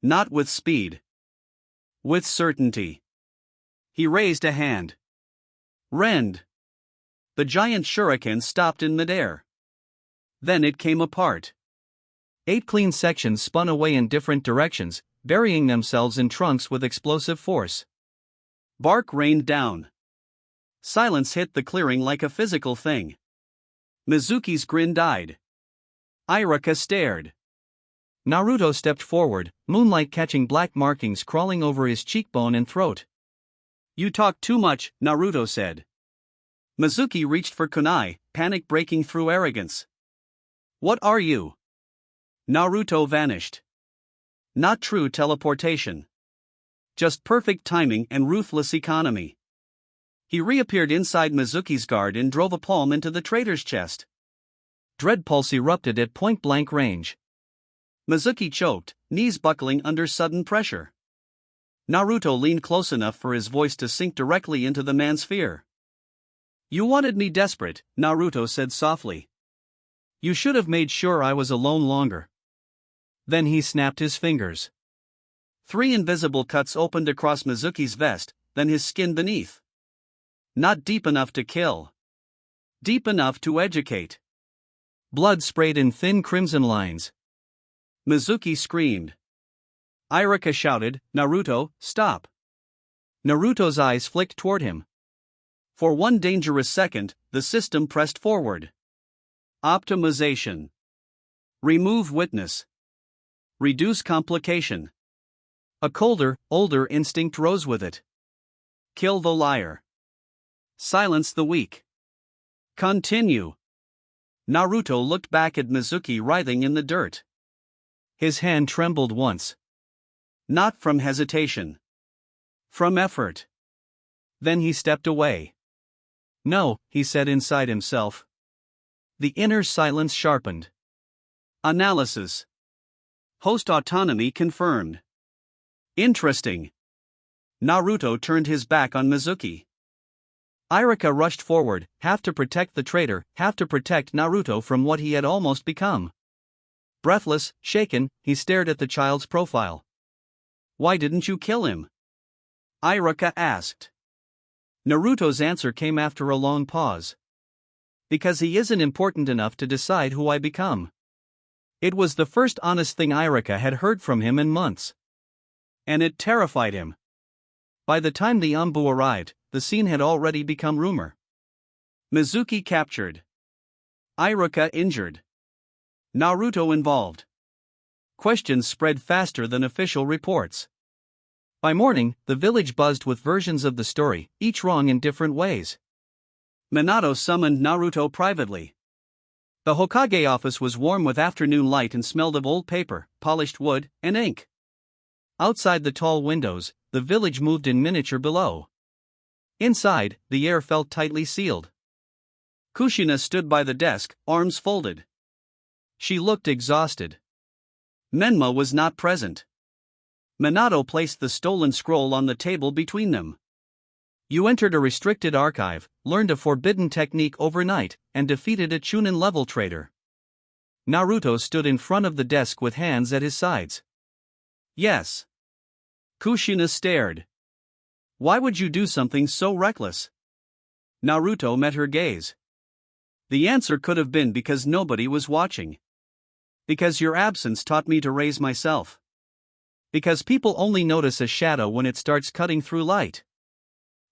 Not with speed. With certainty. He raised a hand. Rend. The giant shuriken stopped in midair. Then it came apart. 8 clean sections spun away in different directions, burying themselves in trunks with explosive force. Bark rained down. Silence hit the clearing like a physical thing. Mizuki's grin died. Irika stared. Naruto stepped forward, moonlight catching black markings crawling over his cheekbone and throat. You talk too much, Naruto said. Mizuki reached for kunai, panic breaking through arrogance. What are you? Naruto vanished. Not true teleportation. Just perfect timing and ruthless economy. He reappeared inside Mizuki's guard and drove a palm into the traitor's chest. Dread pulse erupted at point-blank range. Mizuki choked, knees buckling under sudden pressure. Naruto leaned close enough for his voice to sink directly into the man's fear. You wanted me desperate, Naruto said softly. You should have made sure I was alone longer. Then he snapped his fingers. 3 invisible cuts opened across Mizuki's vest, then his skin beneath. Not deep enough to kill. Deep enough to educate. Blood sprayed in thin crimson lines. Mizuki screamed. Irika shouted, Naruto, stop. Naruto's eyes flicked toward him. For one dangerous second, the system pressed forward. Optimization. Remove witness. Reduce complication. A colder, older instinct rose with it. Kill the liar. Silence the weak. Continue. Naruto looked back at Mizuki writhing in the dirt. His hand trembled once. Not from hesitation. From effort. Then he stepped away. No, he said inside himself. The inner silence sharpened. Analysis. Host autonomy confirmed. Interesting. Naruto turned his back on Mizuki. Irika rushed forward, half to protect the traitor, half to protect Naruto from what he had almost become. Breathless, shaken, he stared at the child's profile. Why didn't you kill him? Iruka asked. Naruto's answer came after a long pause. Because he isn't important enough to decide who I become. It was the first honest thing Iruka had heard from him in months. And it terrified him. By the time the Anbu arrived, the scene had already become rumor. Mizuki captured. Iruka injured. Naruto involved. Questions spread faster than official reports. By morning, the village buzzed with versions of the story, each wrong in different ways. Minato summoned Naruto privately. The Hokage office was warm with afternoon light and smelled of old paper, polished wood, and ink. Outside the tall windows, the village moved in miniature below. Inside, the air felt tightly sealed. Kushina stood by the desk, arms folded. She looked exhausted. Menma was not present. Minato placed the stolen scroll on the table between them. You entered a restricted archive, learned a forbidden technique overnight, and defeated a Chunin-level traitor. Naruto stood in front of the desk with hands at his sides. Yes. Kushina stared. Why would you do something so reckless? Naruto met her gaze. The answer could have been because nobody was watching. Because your absence taught me to raise myself. Because people only notice a shadow when it starts cutting through light.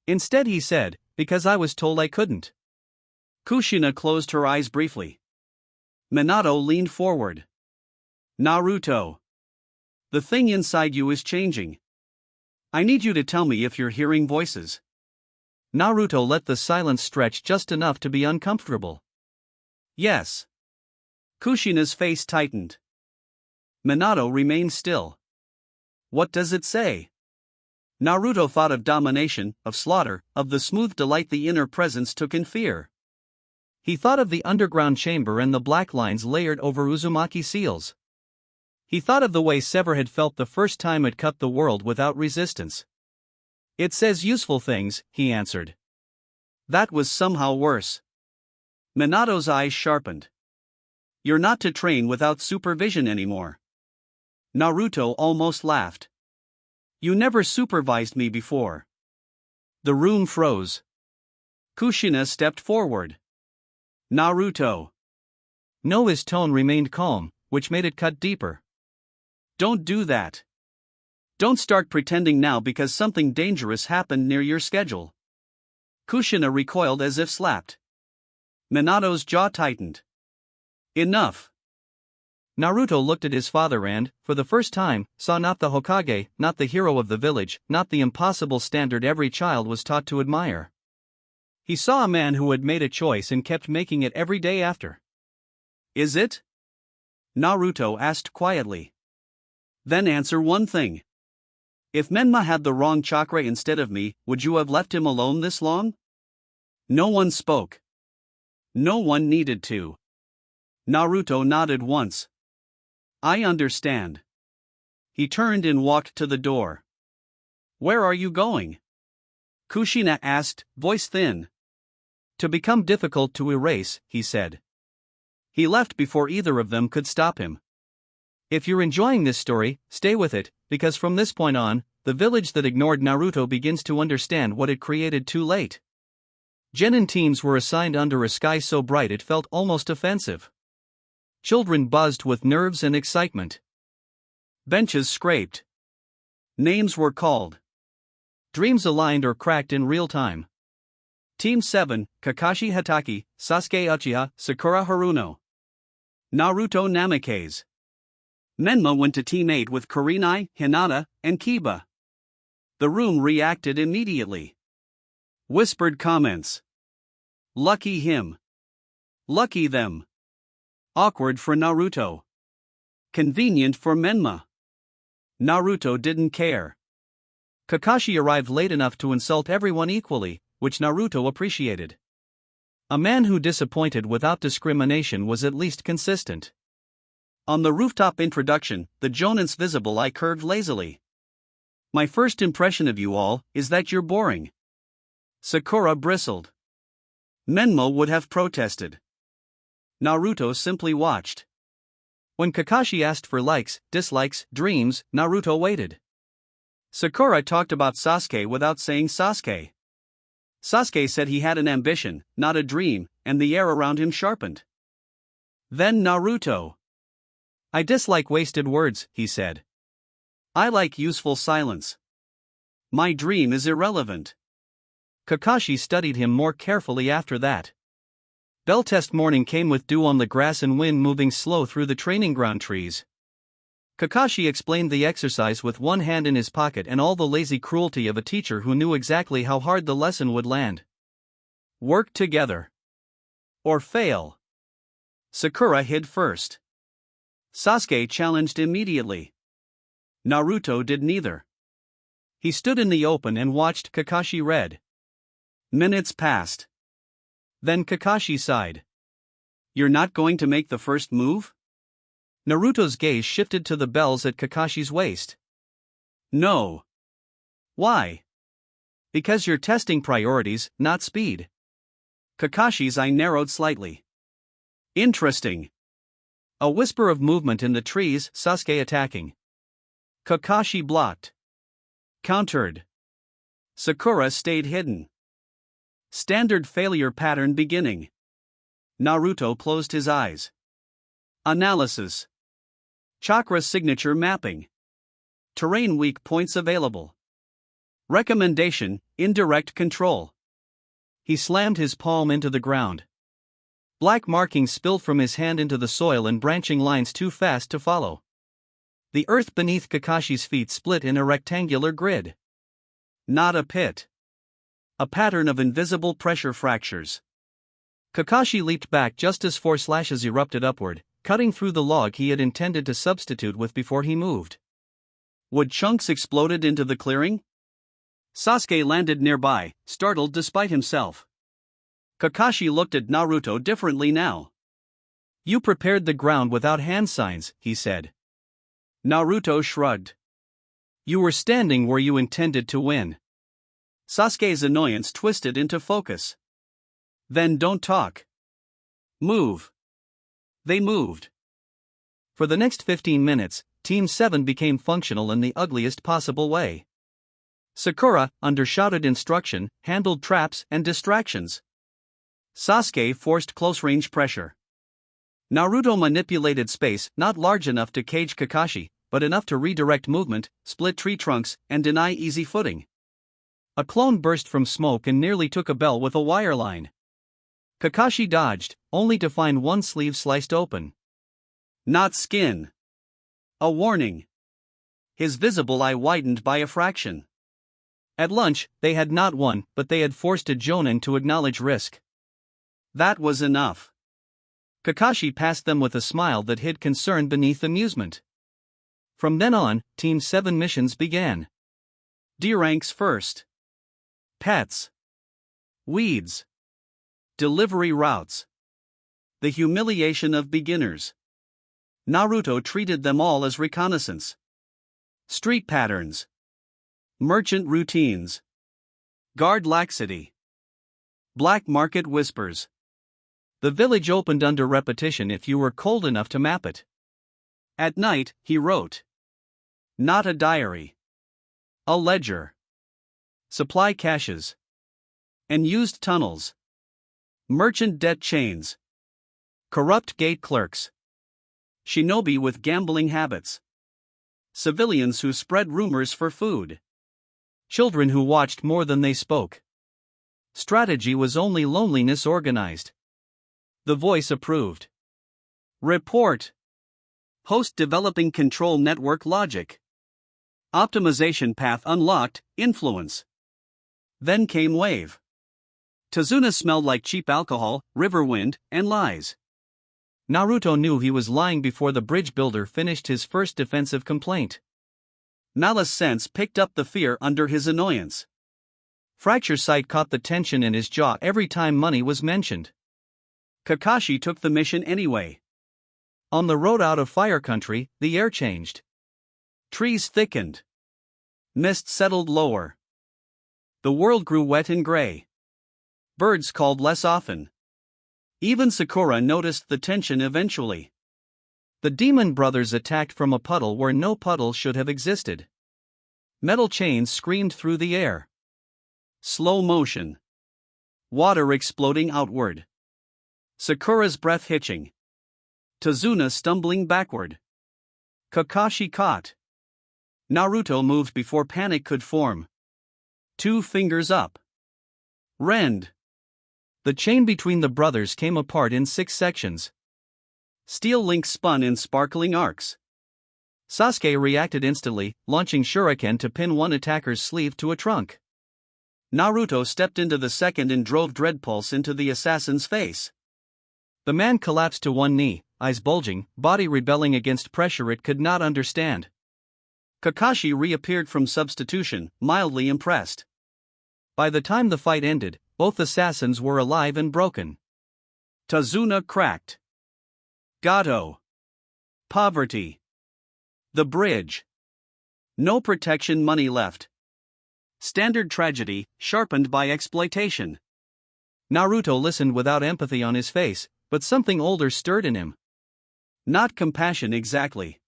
Instead he said, because I was told I couldn't. Kushina closed her eyes briefly. Minato leaned forward. Naruto. The thing inside you is changing. I need you to tell me if you're hearing voices. Naruto let the silence stretch just enough to be uncomfortable. Yes. Kushina's face tightened. Minato remained still. What does it say? Naruto thought of domination, of slaughter, of the smooth delight the inner presence took in fear. He thought of the underground chamber and the black lines layered over Uzumaki seals. He thought of the way Sever had felt the first time it cut the world without resistance. It says useful things, he answered. That was somehow worse. Minato's eyes sharpened. You're not to train without supervision anymore. Naruto almost laughed. You never supervised me before. The room froze. Kushina stepped forward. Naruto. No, his tone remained calm, which made it cut deeper. Don't do that. Don't start pretending now because something dangerous happened near your schedule. Kushina recoiled as if slapped. Minato's jaw tightened. Enough. Naruto looked at his father and, for the first time, saw not the Hokage, not the hero of the village, not the impossible standard every child was taught to admire. He saw a man who had made a choice and kept making it every day after. Is it? Naruto asked quietly. Then answer one thing. If Menma had the wrong chakra instead of me, would you have left him alone this long? No one spoke. No one needed to. Naruto nodded once. I understand. He turned and walked to the door. Where are you going? Kushina asked, voice thin. To become difficult to erase, he said. He left before either of them could stop him. If you're enjoying this story, stay with it, because from this point on, the village that ignored Naruto begins to understand what it created too late. Genin teams were assigned under a sky so bright it felt almost offensive. Children buzzed with nerves and excitement. Benches scraped. Names were called. Dreams aligned or cracked in real time. Team 7, Kakashi Hatake, Sasuke Uchiha, Sakura Haruno. Naruto Namikaze. Menma went to Team 8 with Kurenai, Hinata, and Kiba. The room reacted immediately. Whispered comments. Lucky him. Lucky them. Awkward for Naruto. Convenient for Menma. Naruto didn't care. Kakashi arrived late enough to insult everyone equally, which Naruto appreciated. A man who disappointed without discrimination was at least consistent. On the rooftop introduction, the Jonin's visible eye curved lazily. My first impression of you all is that you're boring. Sakura bristled. Menma would have protested. Naruto simply watched. When Kakashi asked for likes, dislikes, dreams, Naruto waited. Sakura talked about Sasuke without saying Sasuke. Sasuke said he had an ambition, not a dream, and the air around him sharpened. Then Naruto. I dislike wasted words, he said. I like useful silence. My dream is irrelevant. Kakashi studied him more carefully after that. Bell test morning came with dew on the grass and wind moving slow through the training ground trees. Kakashi explained the exercise with one hand in his pocket and all the lazy cruelty of a teacher who knew exactly how hard the lesson would land. Work together. Or fail. Sakura hid first. Sasuke challenged immediately. Naruto did neither. He stood in the open and watched Kakashi read. Minutes passed. Then Kakashi sighed. You're not going to make the first move? Naruto's gaze shifted to the bells at Kakashi's waist. No. Why? Because you're testing priorities, not speed. Kakashi's eye narrowed slightly. Interesting. A whisper of movement in the trees, Sasuke attacking. Kakashi blocked. Countered. Sakura stayed hidden. Standard failure pattern beginning. Naruto closed his eyes. Analysis. Chakra signature mapping. Terrain weak points available. Recommendation, indirect control. He slammed his palm into the ground. Black markings spilled from his hand into the soil and branching lines too fast to follow. The earth beneath Kakashi's feet split in a rectangular grid. Not a pit. A pattern of invisible pressure fractures. Kakashi leaped back just as 4 slashes erupted upward, cutting through the log he had intended to substitute with before he moved. Wood chunks exploded into the clearing? Sasuke landed nearby, startled despite himself. Kakashi looked at Naruto differently now. You prepared the ground without hand signs, he said. Naruto shrugged. You were standing where you intended to win. Sasuke's annoyance twisted into focus. Then don't talk. Move. They moved. For the next 15 minutes, Team 7 became functional in the ugliest possible way. Sakura, under shouted instruction, handled traps and distractions. Sasuke forced close-range pressure. Naruto manipulated space, not large enough to cage Kakashi, but enough to redirect movement, split tree trunks, and deny easy footing. A clone burst from smoke and nearly took a bell with a wire line. Kakashi dodged, only to find one sleeve sliced open. Not skin. A warning. His visible eye widened by a fraction. At lunch, they had not won, but they had forced a jonin to acknowledge risk. That was enough. Kakashi passed them with a smile that hid concern beneath amusement. From then on, Team 7 missions began. D ranks first. Pets. Weeds. Delivery routes. The humiliation of beginners. Naruto treated them all as reconnaissance. Street patterns. Merchant routines. Guard laxity. Black market whispers. The village opened under repetition if you were cold enough to map it. At night, he wrote. Not a diary. A ledger. Supply caches. And used tunnels. Merchant debt chains. Corrupt gate clerks. Shinobi with gambling habits. Civilians who spread rumors for food. Children who watched more than they spoke. Strategy was only loneliness organized. The voice approved. Report. Host developing control network logic. Optimization path unlocked, influence. Then came wave. Tazuna smelled like cheap alcohol, river wind, and lies. Naruto knew he was lying before the bridge builder finished his first defensive complaint. Malice sense picked up the fear under his annoyance. Fracture sight caught the tension in his jaw every time money was mentioned. Kakashi took the mission anyway. On the road out of Fire Country, the air changed. Trees thickened. Mist settled lower. The world grew wet and gray. Birds called less often. Even Sakura noticed the tension eventually. The demon brothers attacked from a puddle where no puddle should have existed. Metal chains screamed through the air. Slow motion. Water exploding outward. Sakura's breath hitching. Tazuna stumbling backward. Kakashi caught. Naruto moved before panic could form. 2 fingers up. Rend. The chain between the brothers came apart in 6 sections. Steel links spun in sparkling arcs. Sasuke reacted instantly, launching shuriken to pin one attacker's sleeve to a trunk. Naruto stepped into the second and drove Dreadpulse into the assassin's face. The man collapsed to one knee, eyes bulging, body rebelling against pressure it could not understand. Kakashi reappeared from substitution, mildly impressed. By the time the fight ended, both assassins were alive and broken. Tazuna cracked. Goto. Poverty. The bridge. No protection money left. Standard tragedy, sharpened by exploitation. Naruto listened without empathy on his face, but something older stirred in him. Not compassion exactly.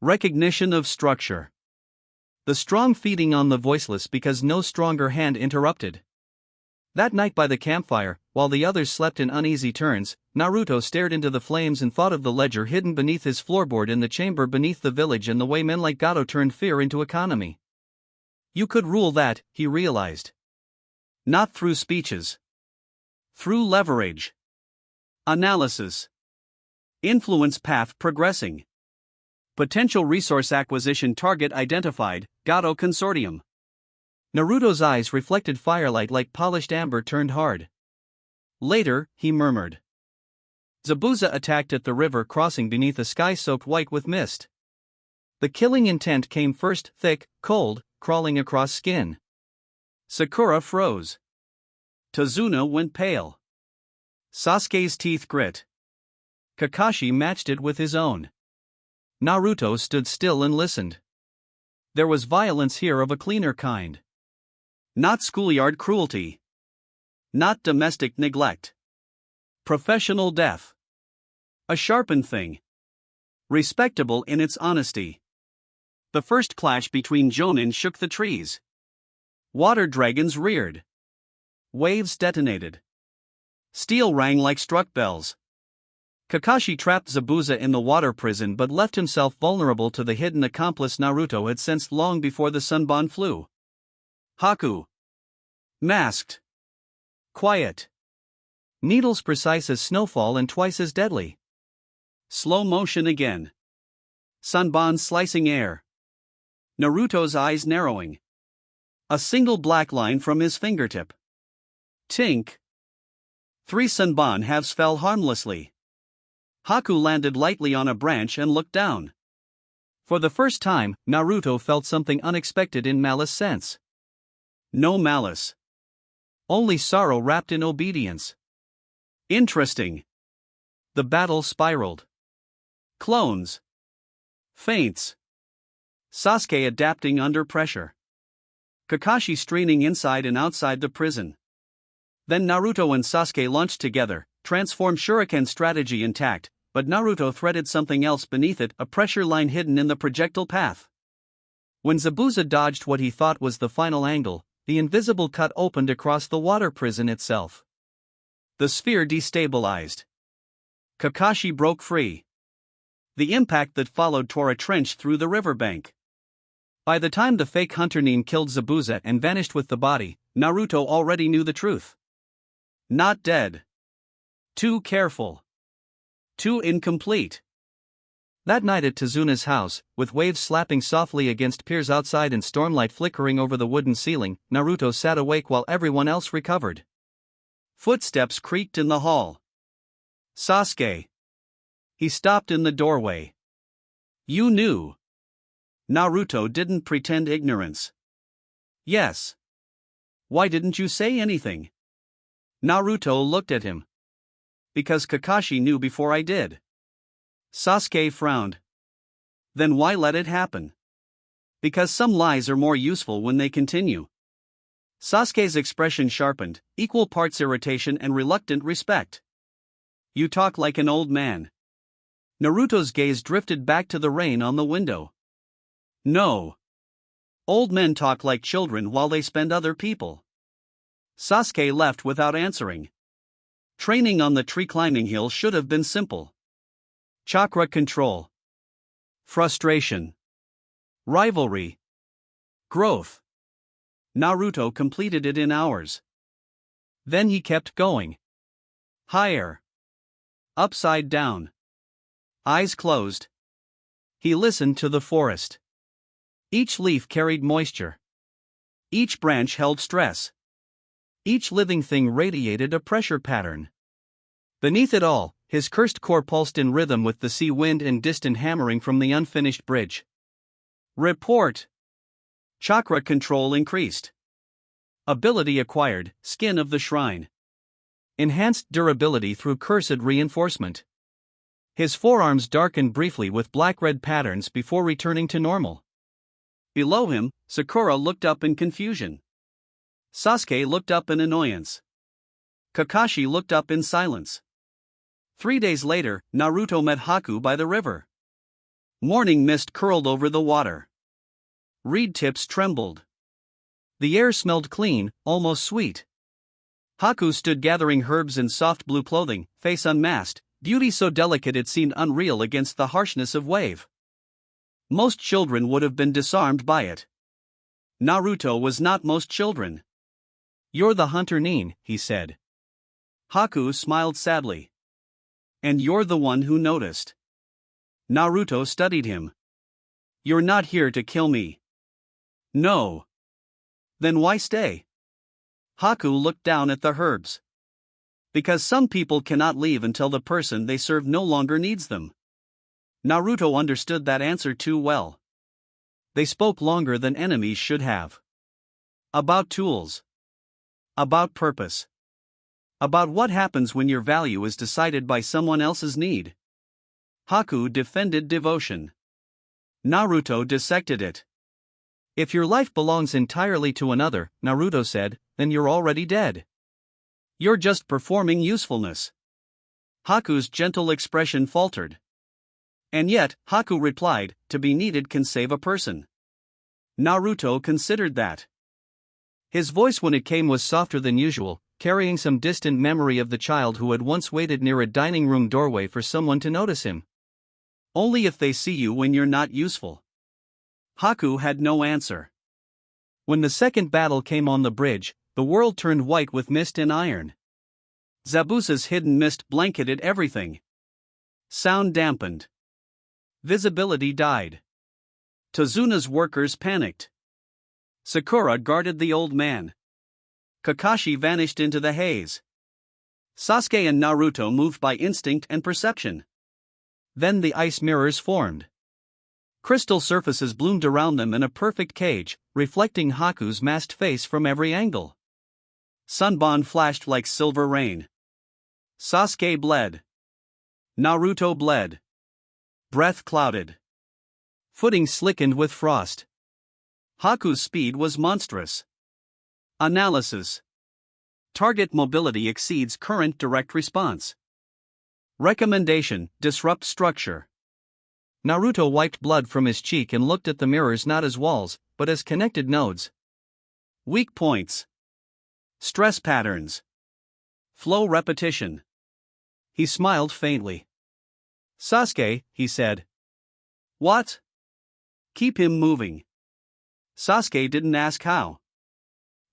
Recognition of structure. The strong feeding on the voiceless because no stronger hand interrupted. That night by the campfire, while the others slept in uneasy turns, Naruto stared into the flames and thought of the ledger hidden beneath his floorboard in the chamber beneath the village and the way men like Gato turned fear into economy. You could rule that, he realized. Not through speeches. Through leverage. Analysis. Influence path progressing. Potential resource acquisition target identified, Gato Consortium. Naruto's eyes reflected firelight like polished amber turned hard. Later, he murmured. Zabuza attacked at the river crossing beneath a sky soaked white with mist. The killing intent came first, thick, cold, crawling across skin. Sakura froze. Tazuna went pale. Sasuke's teeth grit. Kakashi matched it with his own. Naruto stood still and listened. There was violence here of a cleaner kind. Not schoolyard cruelty. Not domestic neglect. Professional death. A sharpened thing. Respectable in its honesty. The first clash between jonin shook the trees. Water dragons reared. Waves detonated. Steel rang like struck bells. Kakashi trapped Zabuza in the water prison but left himself vulnerable to the hidden accomplice Naruto had sensed long before the Sunbon flew. Haku. Masked. Quiet. Needles precise as snowfall and twice as deadly. Slow motion again. Sunbon slicing air. Naruto's eyes narrowing. A single black line from his fingertip. Tink. 3 Sunbon halves fell harmlessly. Haku landed lightly on a branch and looked down. For the first time, Naruto felt something unexpected in malice sense. No malice. Only sorrow wrapped in obedience. Interesting. The battle spiraled. Clones. Feints. Sasuke adapting under pressure. Kakashi straining inside and outside the prison. Then Naruto and Sasuke launched together, transformed shuriken strategy intact, but Naruto threaded something else beneath it, a pressure line hidden in the projectile path. When Zabuza dodged what he thought was the final angle, the invisible cut opened across the water prison itself. The sphere destabilized. Kakashi broke free. The impact that followed tore a trench through the riverbank. By the time the fake hunter Nin killed Zabuza and vanished with the body, Naruto already knew the truth. Not dead. Too careful. Too incomplete. That night at Tazuna's house, with waves slapping softly against piers outside and stormlight flickering over the wooden ceiling, Naruto sat awake while everyone else recovered. Footsteps creaked in the hall. Sasuke. He stopped in the doorway. You knew. Naruto didn't pretend ignorance. Yes. Why didn't you say anything? Naruto looked at him. Because Kakashi knew before I did. Sasuke frowned. Then why let it happen? Because some lies are more useful when they continue. Sasuke's expression sharpened, equal parts irritation and reluctant respect. You talk like an old man. Naruto's gaze drifted back to the rain on the window. No. Old men talk like children while they spend other people. Sasuke left without answering. Training on the tree climbing hill should have been simple. Chakra control. Frustration. Rivalry. Growth. Naruto completed it in hours. Then he kept going. Higher. Upside down. Eyes closed. He listened to the forest. Each leaf carried moisture. Each branch held stress. Each living thing radiated a pressure pattern. Beneath it all, his cursed core pulsed in rhythm with the sea wind and distant hammering from the unfinished bridge. Report. Chakra control increased. Ability acquired, skin of the shrine. Enhanced durability through cursed reinforcement. His forearms darkened briefly with black-red patterns before returning to normal. Below him, Sakura looked up in confusion. Sasuke looked up in annoyance. Kakashi looked up in silence. 3 days later, Naruto met Haku by the river. Morning mist curled over the water. Reed tips trembled. The air smelled clean, almost sweet. Haku stood gathering herbs in soft blue clothing, face unmasked, beauty so delicate it seemed unreal against the harshness of wave. Most children would have been disarmed by it. Naruto was not most children. "You're the hunter Nin," he said. Haku smiled sadly. "And you're the one who noticed." Naruto studied him. "You're not here to kill me." "No." "Then why stay?" Haku looked down at the herbs. "Because some people cannot leave until the person they serve no longer needs them." Naruto understood that answer too well. They spoke longer than enemies should have. About tools. About purpose. About what happens when your value is decided by someone else's need. Haku defended devotion. Naruto dissected it. "If your life belongs entirely to another," Naruto said, "then you're already dead. You're just performing usefulness." Haku's gentle expression faltered. "And yet," Haku replied, "to be needed can save a person." Naruto considered that. His voice when it came was softer than usual, carrying some distant memory of the child who had once waited near a dining room doorway for someone to notice him. "Only if they see you when you're not useful." Haku had no answer. When the second battle came on the bridge, the world turned white with mist and iron. Zabusa's hidden mist blanketed everything. Sound dampened. Visibility died. Tozuna's workers panicked. Sakura guarded the old man. Kakashi vanished into the haze. Sasuke and Naruto moved by instinct and perception. Then the ice mirrors formed. Crystal surfaces bloomed around them in a perfect cage, reflecting Haku's masked face from every angle. Sunbon flashed like silver rain. Sasuke bled. Naruto bled. Breath clouded. Footing slickened with frost. Haku's speed was monstrous. Analysis. Target mobility exceeds current direct response. Recommendation: disrupt structure. Naruto wiped blood from his cheek and looked at the mirrors not as walls, but as connected nodes. Weak points. Stress patterns. Flow repetition. He smiled faintly. "Sasuke," he said. "What?" "Keep him moving." Sasuke didn't ask how.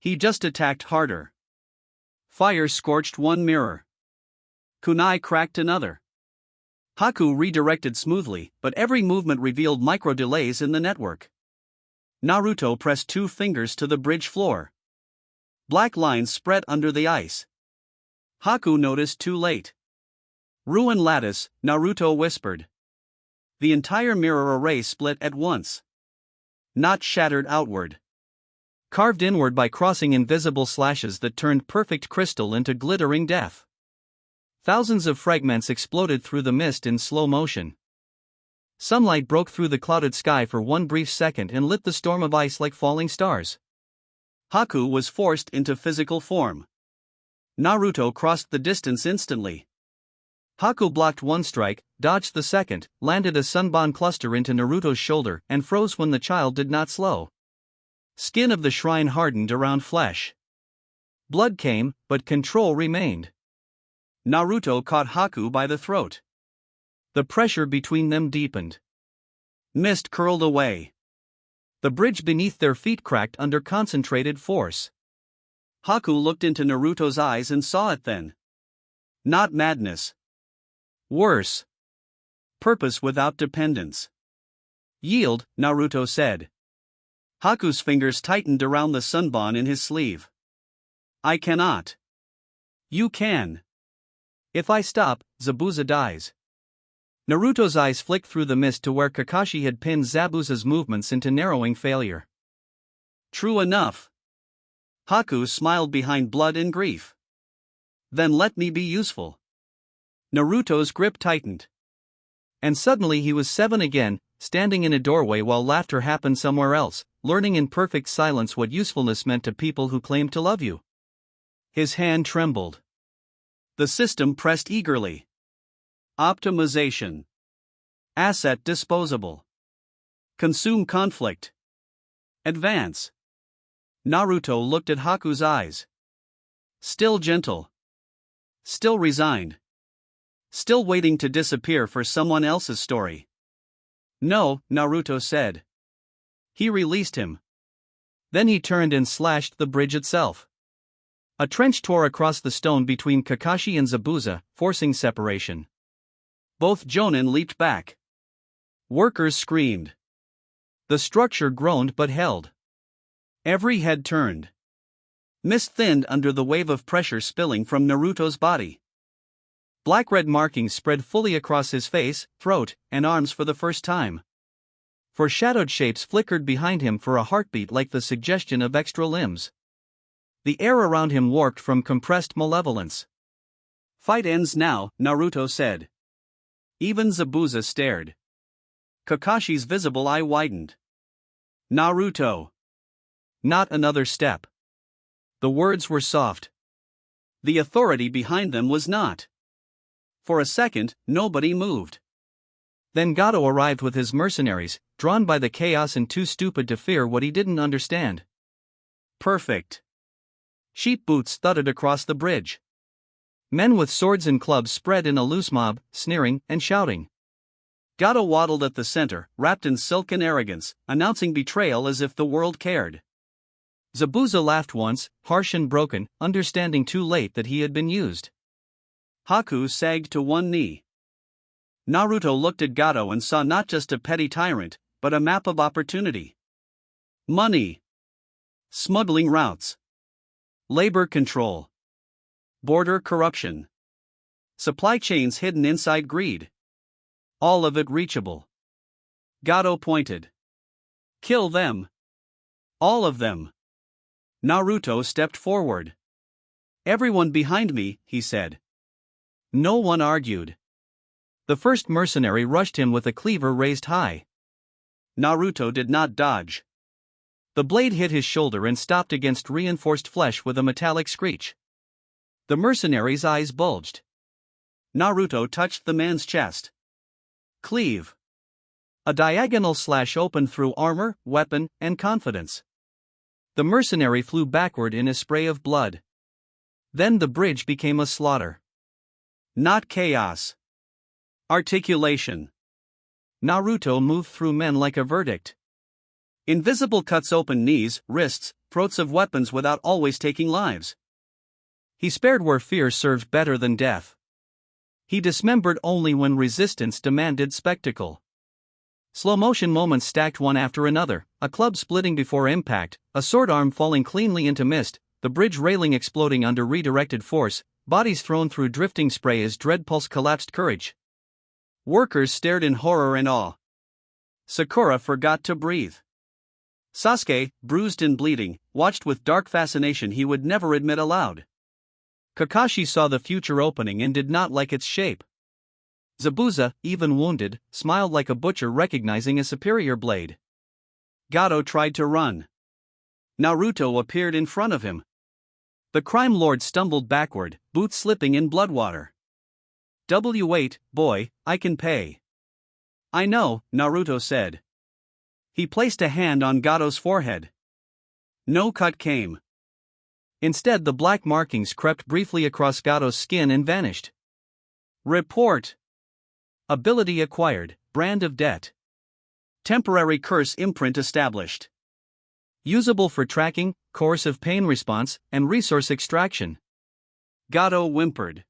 He just attacked harder. Fire scorched one mirror. Kunai cracked another. Haku redirected smoothly, but every movement revealed micro-delays in the network. Naruto pressed 2 fingers to the bridge floor. Black lines spread under the ice. Haku noticed too late. "Ruin lattice," Naruto whispered. The entire mirror array split at once. Not shattered outward. Carved inward by crossing invisible slashes that turned perfect crystal into glittering death. Thousands of fragments exploded through the mist in slow motion. Sunlight broke through the clouded sky for one brief second and lit the storm of ice like falling stars. Haku was forced into physical form. Naruto crossed the distance instantly. Haku blocked one strike, dodged the second, landed a sunbon cluster into Naruto's shoulder, and froze when the child did not slow. Skin of the shrine hardened around flesh. Blood came, but control remained. Naruto caught Haku by the throat. The pressure between them deepened. Mist curled away. The bridge beneath their feet cracked under concentrated force. Haku looked into Naruto's eyes and saw it then. Not madness. Worse. Purpose without dependence. Yield, Naruto said. Haku's fingers tightened around the sunbon in his sleeve. I cannot. You can. If I stop, Zabuza dies. Naruto's eyes flicked through the mist to where Kakashi had pinned Zabuza's movements into narrowing failure. True enough. Haku smiled behind blood and grief. Then let me be useful. Naruto's grip tightened. And suddenly he was 7 again, standing in a doorway while laughter happened somewhere else, learning in perfect silence what usefulness meant to people who claimed to love you. His hand trembled. The system pressed eagerly. Optimization. Asset disposable. Consume conflict. Advance. Naruto looked at Haku's eyes. Still gentle. Still resigned. Still waiting to disappear for someone else's story. No, Naruto said. He released him. Then he turned and slashed the bridge itself. A trench tore across the stone between Kakashi and Zabuza, forcing separation. Both jonin leaped back. Workers screamed. The structure groaned but held. Every head turned. Mist thinned under the wave of pressure spilling from Naruto's body. Black-red markings spread fully across his face, throat, and arms for the first time. Foreshadowed shapes flickered behind him for a heartbeat like the suggestion of extra limbs. The air around him warped from compressed malevolence. Fight ends now, Naruto said. Even Zabuza stared. Kakashi's visible eye widened. Naruto. Not another step. The words were soft. The authority behind them was not. For a second, nobody moved. Then Gato arrived with his mercenaries, drawn by the chaos and too stupid to fear what he didn't understand. Perfect. Sheep boots thudded across the bridge. Men with swords and clubs spread in a loose mob, sneering and shouting. Gato waddled at the center, wrapped in silken arrogance, announcing betrayal as if the world cared. Zabuza laughed once, harsh and broken, understanding too late that he had been used. Haku sagged to one knee. Naruto looked at Gato and saw not just a petty tyrant, but a map of opportunity. Money. Smuggling routes. Labor control. Border corruption. Supply chains hidden inside greed. All of it reachable. Gato pointed. Kill them. All of them. Naruto stepped forward. Everyone behind me, he said. No one argued. The first mercenary rushed him with a cleaver raised high. Naruto did not dodge. The blade hit his shoulder and stopped against reinforced flesh with a metallic screech. The mercenary's eyes bulged. Naruto touched the man's chest. Cleave. A diagonal slash opened through armor, weapon, and confidence. The mercenary flew backward in a spray of blood. Then the bridge became a slaughter. Not chaos. Articulation. Naruto moved through men like a verdict. Invisible cuts open knees, wrists, throats of weapons without always taking lives. He spared where fear served better than death. He dismembered only when resistance demanded spectacle. Slow-motion moments stacked one after another, a club splitting before impact, a sword arm falling cleanly into mist, the bridge railing exploding under redirected force, bodies thrown through drifting spray as dread pulse collapsed courage. Workers stared in horror and awe. Sakura forgot to breathe. Sasuke, bruised and bleeding, watched with dark fascination he would never admit aloud. Kakashi saw the future opening and did not like its shape. Zabuza, even wounded, smiled like a butcher recognizing a superior blade. Gato tried to run. Naruto appeared in front of him. The crime lord stumbled backward, boots slipping in blood water. Wait, boy, I can pay. I know, Naruto said. He placed a hand on Gato's forehead. No cut came. Instead, the black markings crept briefly across Gato's skin and vanished. Report. Ability acquired, Brand of Debt. Temporary curse imprint established. Usable for tracking, coercive pain response, and resource extraction. Gato whimpered.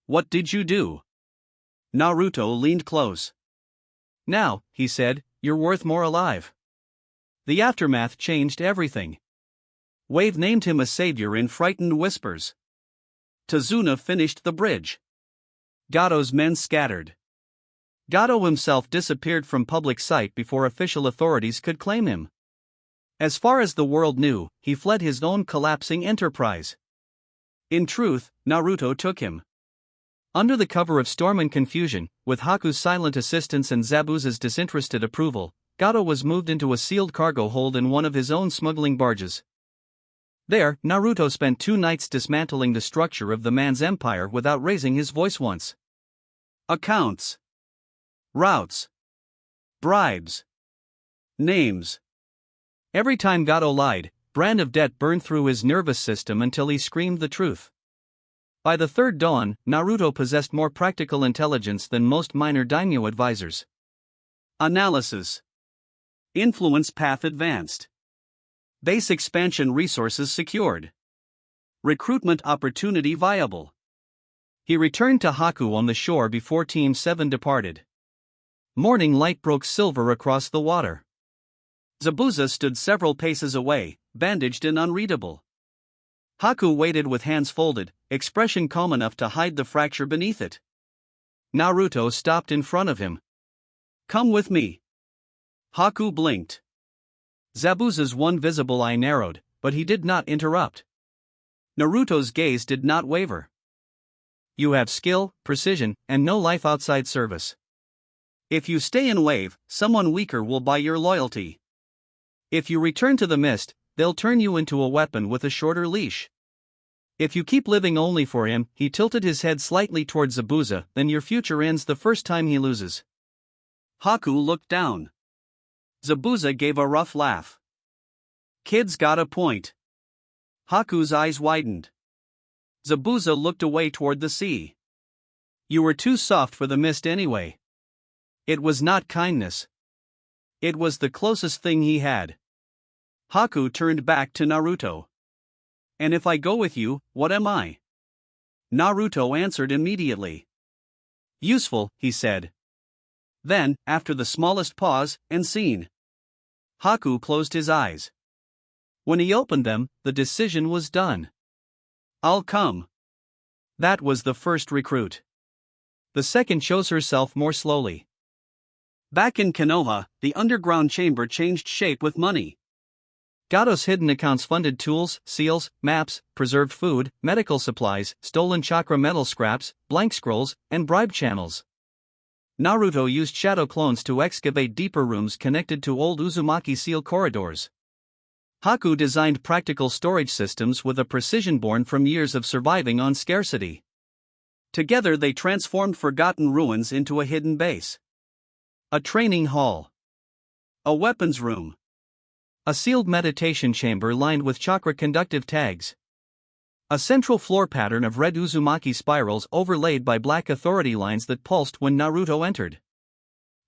What did you do? Naruto leaned close. Now, he said, you're worth more alive. The aftermath changed everything. Wave named him a savior in frightened whispers. Tazuna finished the bridge. Gato's men scattered. Gato himself disappeared from public sight before official authorities could claim him. As far as the world knew, he fled his own collapsing enterprise. In truth, Naruto took him. Under the cover of storm and confusion, with Haku's silent assistance and Zabuza's disinterested approval, Gato was moved into a sealed cargo hold in one of his own smuggling barges. There, Naruto spent 2 nights dismantling the structure of the man's empire without raising his voice once. Accounts. Routes. Bribes. Names. Every time Gato lied, Brand of Debt burned through his nervous system until he screamed the truth. By the third dawn, Naruto possessed more practical intelligence than most minor daimyo advisors. Analysis. Influence path advanced. Base expansion resources secured. Recruitment opportunity viable. He returned to Haku on the shore before Team 7 departed. Morning light broke silver across the water. Zabuza stood several paces away, bandaged and unreadable. Haku waited with hands folded, expression calm enough to hide the fracture beneath it. Naruto stopped in front of him. Come with me. Haku blinked. Zabuza's one visible eye narrowed, but he did not interrupt. Naruto's gaze did not waver. You have skill, precision, and no life outside service. If you stay in Wave, someone weaker will buy your loyalty. If you return to the mist, they'll turn you into a weapon with a shorter leash. If you keep living only for him, he tilted his head slightly towards Zabuza, then your future ends the first time he loses. Haku looked down. Zabuza gave a rough laugh. Kid's got a point. Haku's eyes widened. Zabuza looked away toward the sea. You were too soft for the mist anyway. It was not kindness. It was the closest thing he had. Haku turned back to Naruto. And if I go with you, what am I? Naruto answered immediately. Useful, he said. Then, after the smallest pause, and seen. Haku closed his eyes. When he opened them, the decision was done. I'll come. That was the first recruit. The second shows herself more slowly. Back in Konoha, the underground chamber changed shape with money. Gato's hidden accounts funded tools, seals, maps, preserved food, medical supplies, stolen chakra metal scraps, blank scrolls, and bribe channels. Naruto used shadow clones to excavate deeper rooms connected to old Uzumaki seal corridors. Haku designed practical storage systems with a precision born from years of surviving on scarcity. Together they transformed forgotten ruins into a hidden base. A training hall. A weapons room. A sealed meditation chamber lined with chakra conductive tags. A central floor pattern of red Uzumaki spirals overlaid by black authority lines that pulsed when Naruto entered.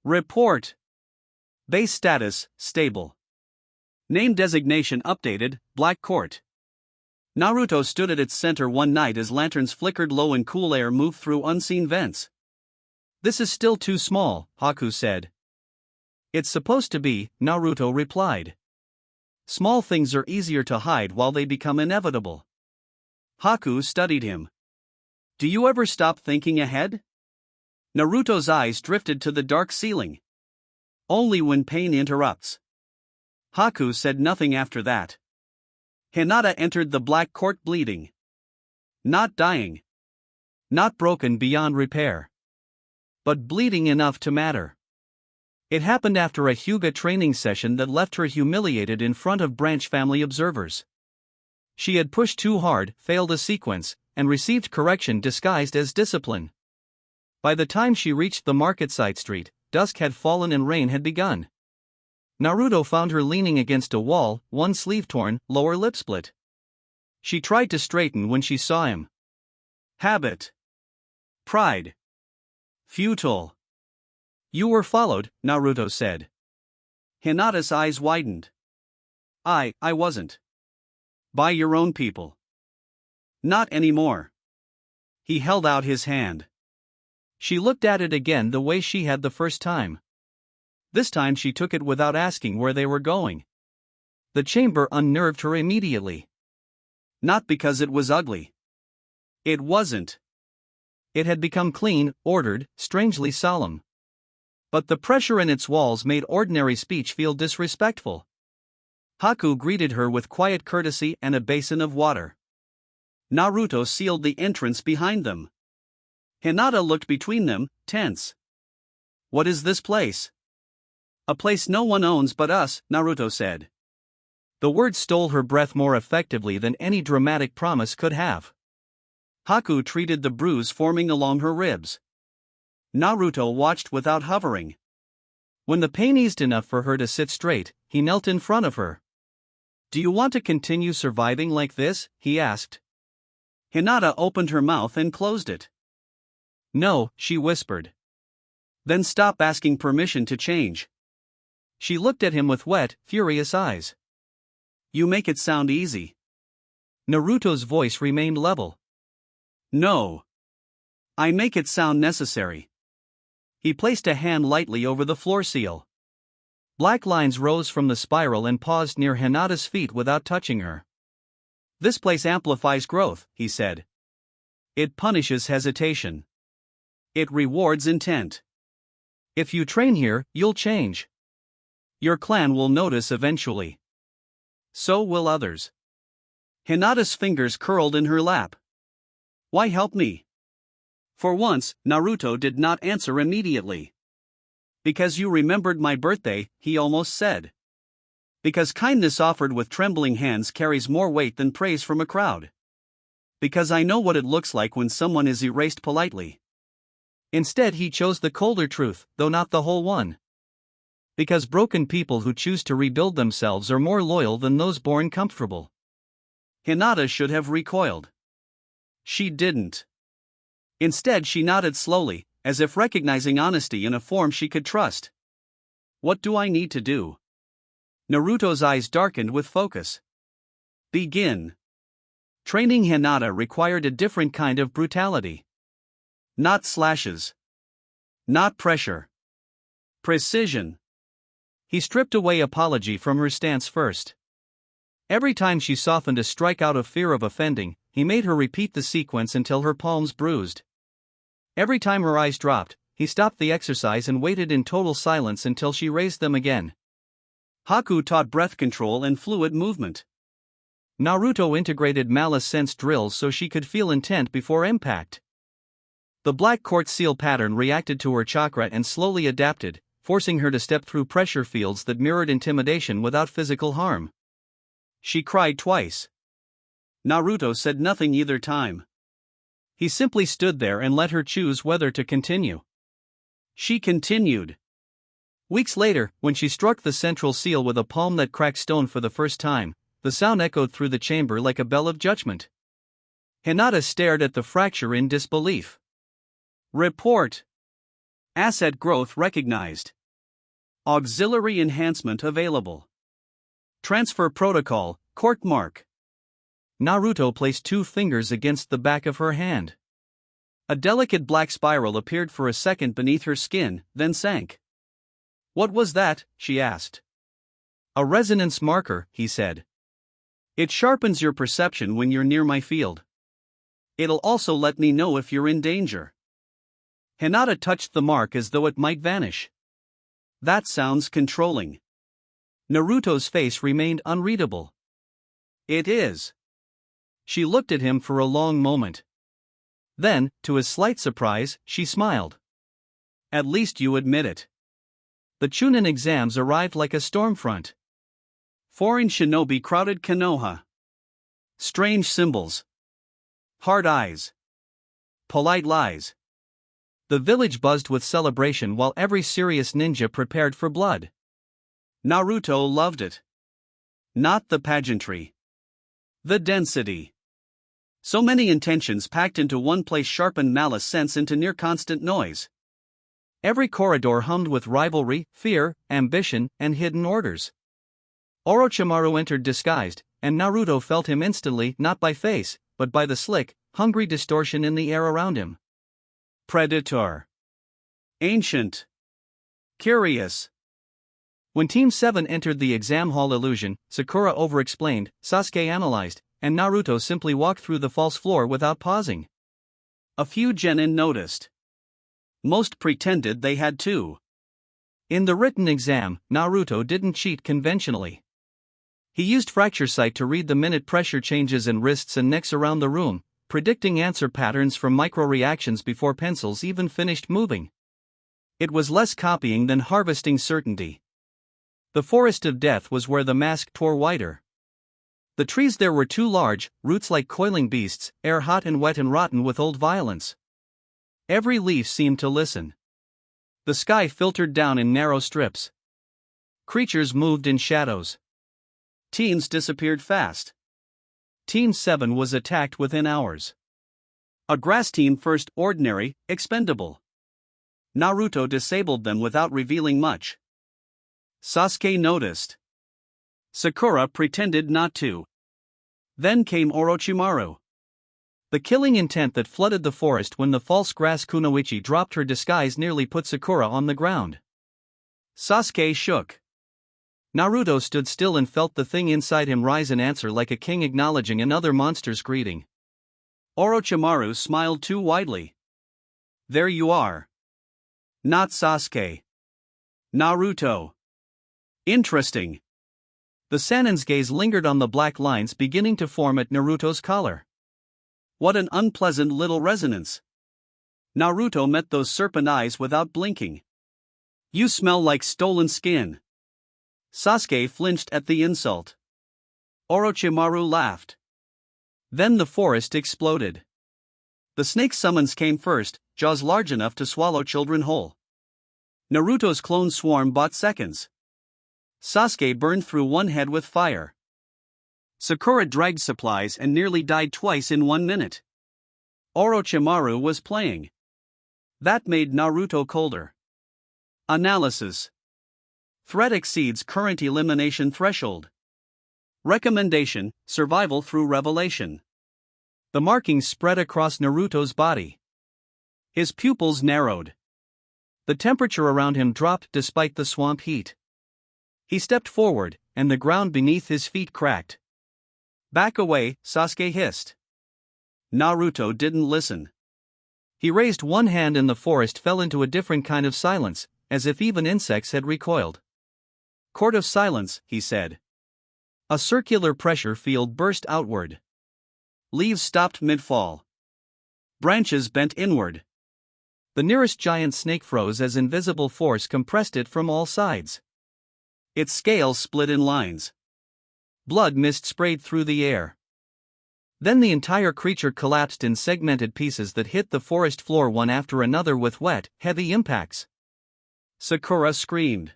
Report. Base status, stable. Name designation updated, Black Court. Naruto stood at its center one night as lanterns flickered low and cool air moved through unseen vents. This is still too small, Haku said. It's supposed to be, Naruto replied. Small things are easier to hide while they become inevitable. Haku studied him. Do you ever stop thinking ahead? Naruto's eyes drifted to the dark ceiling. Only when pain interrupts. Haku said nothing after that. Hinata entered the Black Court bleeding. Not dying. Not broken beyond repair. But bleeding enough to matter. It happened after a Hyuga training session that left her humiliated in front of branch family observers. She had pushed too hard, failed a sequence, and received correction disguised as discipline. By the time she reached the market side street, dusk had fallen and rain had begun. Naruto found her leaning against a wall, one sleeve torn, lower lip split. She tried to straighten when she saw him. Habit. Pride. Futile. You were followed, Naruto said. Hinata's eyes widened. I wasn't. By your own people. Not anymore. He held out his hand. She looked at it again the way she had the first time. This time she took it without asking where they were going. The chamber unnerved her immediately. Not because it was ugly. It wasn't. It had become clean, ordered, strangely solemn. But the pressure in its walls made ordinary speech feel disrespectful. Haku greeted her with quiet courtesy and a basin of water. Naruto sealed the entrance behind them. Hinata looked between them, tense. What is this place? A place no one owns but us, Naruto said. The words stole her breath more effectively than any dramatic promise could have. Haku treated the bruise forming along her ribs. Naruto watched without hovering. When the pain eased enough for her to sit straight, he knelt in front of her. Do you want to continue surviving like this? He asked. Hinata opened her mouth and closed it. No, she whispered. Then stop asking permission to change. She looked at him with wet, furious eyes. You make it sound easy. Naruto's voice remained level. No. I make it sound necessary. He placed a hand lightly over the floor seal. Black lines rose from the spiral and paused near Hinata's feet without touching her. This place amplifies growth, he said. It punishes hesitation. It rewards intent. If you train here, you'll change. Your clan will notice eventually. So will others. Hinata's fingers curled in her lap. Why help me? For once, Naruto did not answer immediately. Because you remembered my birthday, he almost said. Because kindness offered with trembling hands carries more weight than praise from a crowd. Because I know what it looks like when someone is erased politely. Instead, he chose the colder truth, though not the whole one. Because broken people who choose to rebuild themselves are more loyal than those born comfortable. Hinata should have recoiled. She didn't. Instead, she nodded slowly, as if recognizing honesty in a form she could trust. What do I need to do? Naruto's eyes darkened with focus. Begin. Training Hinata required a different kind of brutality. Not slashes. Not pressure. Precision. He stripped away apology from her stance first. Every time she softened a strike out of fear of offending, he made her repeat the sequence until her palms bruised. Every time her eyes dropped, he stopped the exercise and waited in total silence until she raised them again. Haku taught breath control and fluid movement. Naruto integrated malice sense drills so she could feel intent before impact. The black quartz seal pattern reacted to her chakra and slowly adapted, forcing her to step through pressure fields that mirrored intimidation without physical harm. She cried twice. Naruto said nothing either time. He simply stood there and let her choose whether to continue. She continued. Weeks later, when she struck the central seal with a palm that cracked stone for the first time, the sound echoed through the chamber like a bell of judgment. Hinata stared at the fracture in disbelief. Report. Asset growth recognized. Auxiliary enhancement available. Transfer protocol, court mark. Naruto placed 2 fingers against the back of her hand. A delicate black spiral appeared for a second beneath her skin, then sank. What was that? She asked. A resonance marker, he said. It sharpens your perception when you're near my field. It'll also let me know if you're in danger. Hinata touched the mark as though it might vanish. That sounds controlling. Naruto's face remained unreadable. It is. She looked at him for a long moment. Then, to his slight surprise, she smiled. At least you admit it. The Chunin exams arrived like a storm front. Foreign shinobi crowded Konoha. Strange symbols. Hard eyes. Polite lies. The village buzzed with celebration while every serious ninja prepared for blood. Naruto loved it. Not the pageantry. The density. So many intentions packed into one place sharpened malice sense into near constant noise. Every corridor hummed with rivalry, fear, ambition, and hidden orders. Orochimaru entered disguised, and Naruto felt him instantly, not by face, but by the slick, hungry distortion in the air around him. Predator. Ancient. Curious. When Team 7 entered the exam hall illusion, Sakura over-explained, Sasuke analyzed, and Naruto simply walked through the false floor without pausing. A few genin noticed. Most pretended they had too. In the written exam, Naruto didn't cheat conventionally. He used fracture sight to read the minute pressure changes in wrists and necks around the room, predicting answer patterns from micro-reactions before pencils even finished moving. It was less copying than harvesting certainty. The forest of death was where the mask tore wider. The trees there were too large, roots like coiling beasts, air hot and wet and rotten with old violence. Every leaf seemed to listen. The sky filtered down in narrow strips. Creatures moved in shadows. Teams disappeared fast. Team 7 was attacked within hours. A grass team first, ordinary, expendable. Naruto disabled them without revealing much. Sasuke noticed. Sakura pretended not to. Then came Orochimaru. The killing intent that flooded the forest when the false grass kunoichi dropped her disguise nearly put Sakura on the ground. Sasuke shook. Naruto stood still and felt the thing inside him rise and answer like a king acknowledging another monster's greeting. Orochimaru smiled too widely. There you are. Not Sasuke. Naruto. Interesting. The Sanin's gaze lingered on the black lines beginning to form at Naruto's collar. What an unpleasant little resonance. Naruto met those serpent eyes without blinking. You smell like stolen skin. Sasuke flinched at the insult. Orochimaru laughed. Then the forest exploded. The snake summons came first, jaws large enough to swallow children whole. Naruto's clone swarm bought seconds. Sasuke burned through one head with fire. Sakura dragged supplies and nearly died twice in 1 minute. Orochimaru was playing. That made Naruto colder. Analysis. Threat exceeds current elimination threshold. Recommendation: survival through revelation. The markings spread across Naruto's body. His pupils narrowed. The temperature around him dropped despite the swamp heat. He stepped forward, and the ground beneath his feet cracked. Back away, Sasuke hissed. Naruto didn't listen. He raised one hand and the forest fell into a different kind of silence, as if even insects had recoiled. Court of silence, he said. A circular pressure field burst outward. Leaves stopped mid-fall. Branches bent inward. The nearest giant snake froze as invisible force compressed it from all sides. Its scales split in lines. Blood mist sprayed through the air. Then the entire creature collapsed in segmented pieces that hit the forest floor one after another with wet, heavy impacts. Sakura screamed.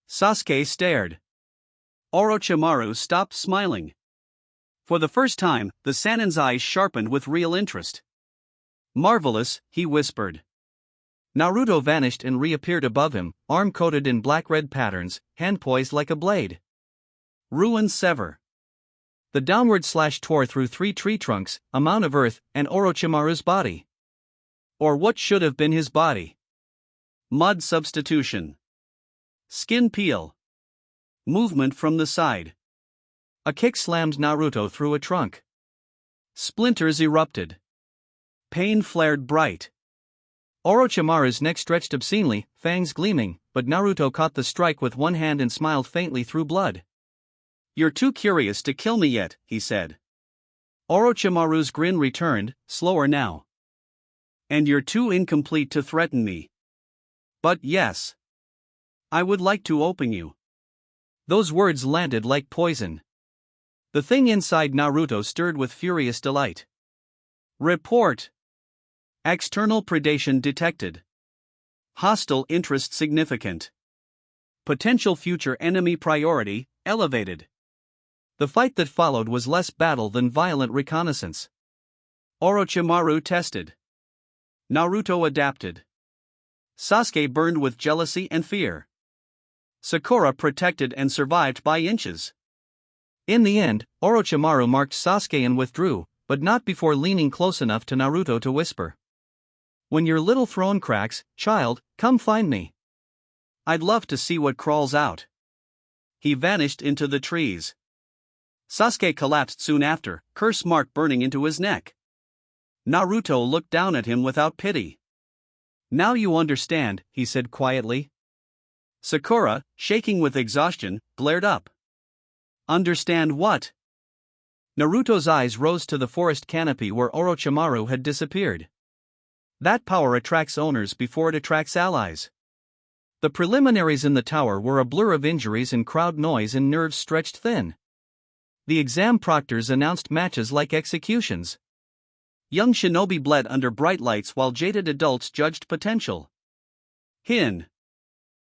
Sasuke stared. Orochimaru stopped smiling. For the first time, the Sanin's eyes sharpened with real interest. Marvelous, he whispered. Naruto vanished and reappeared above him, arm coated in black-red patterns, hand poised like a blade. Ruin sever. The downward slash tore through 3 tree trunks, a mound of earth, and Orochimaru's body. Or what should have been his body. Mud substitution. Skin peel. Movement from the side. A kick slammed Naruto through a trunk. Splinters erupted. Pain flared bright. Orochimaru's neck stretched obscenely, fangs gleaming, but Naruto caught the strike with one hand and smiled faintly through blood. You're too curious to kill me yet, he said. Orochimaru's grin returned, slower now. And you're too incomplete to threaten me. But yes. I would like to open you. Those words landed like poison. The thing inside Naruto stirred with furious delight. Report. External predation detected. Hostile interest significant. Potential future enemy priority, elevated. The fight that followed was less battle than violent reconnaissance. Orochimaru tested. Naruto adapted. Sasuke burned with jealousy and fear. Sakura protected and survived by inches. In the end, Orochimaru marked Sasuke and withdrew, but not before leaning close enough to Naruto to whisper. "When your little throne cracks, child, come find me. I'd love to see what crawls out." He vanished into the trees. Sasuke collapsed soon after, curse mark burning into his neck. Naruto looked down at him without pity. "Now you understand," he said quietly. Sakura, shaking with exhaustion, glared up. "Understand what?" Naruto's eyes rose to the forest canopy where Orochimaru had disappeared. That power attracts owners before it attracts allies. The preliminaries in the tower were a blur of injuries and crowd noise and nerves stretched thin. The exam proctors announced matches like executions. Young shinobi bled under bright lights while jaded adults judged potential.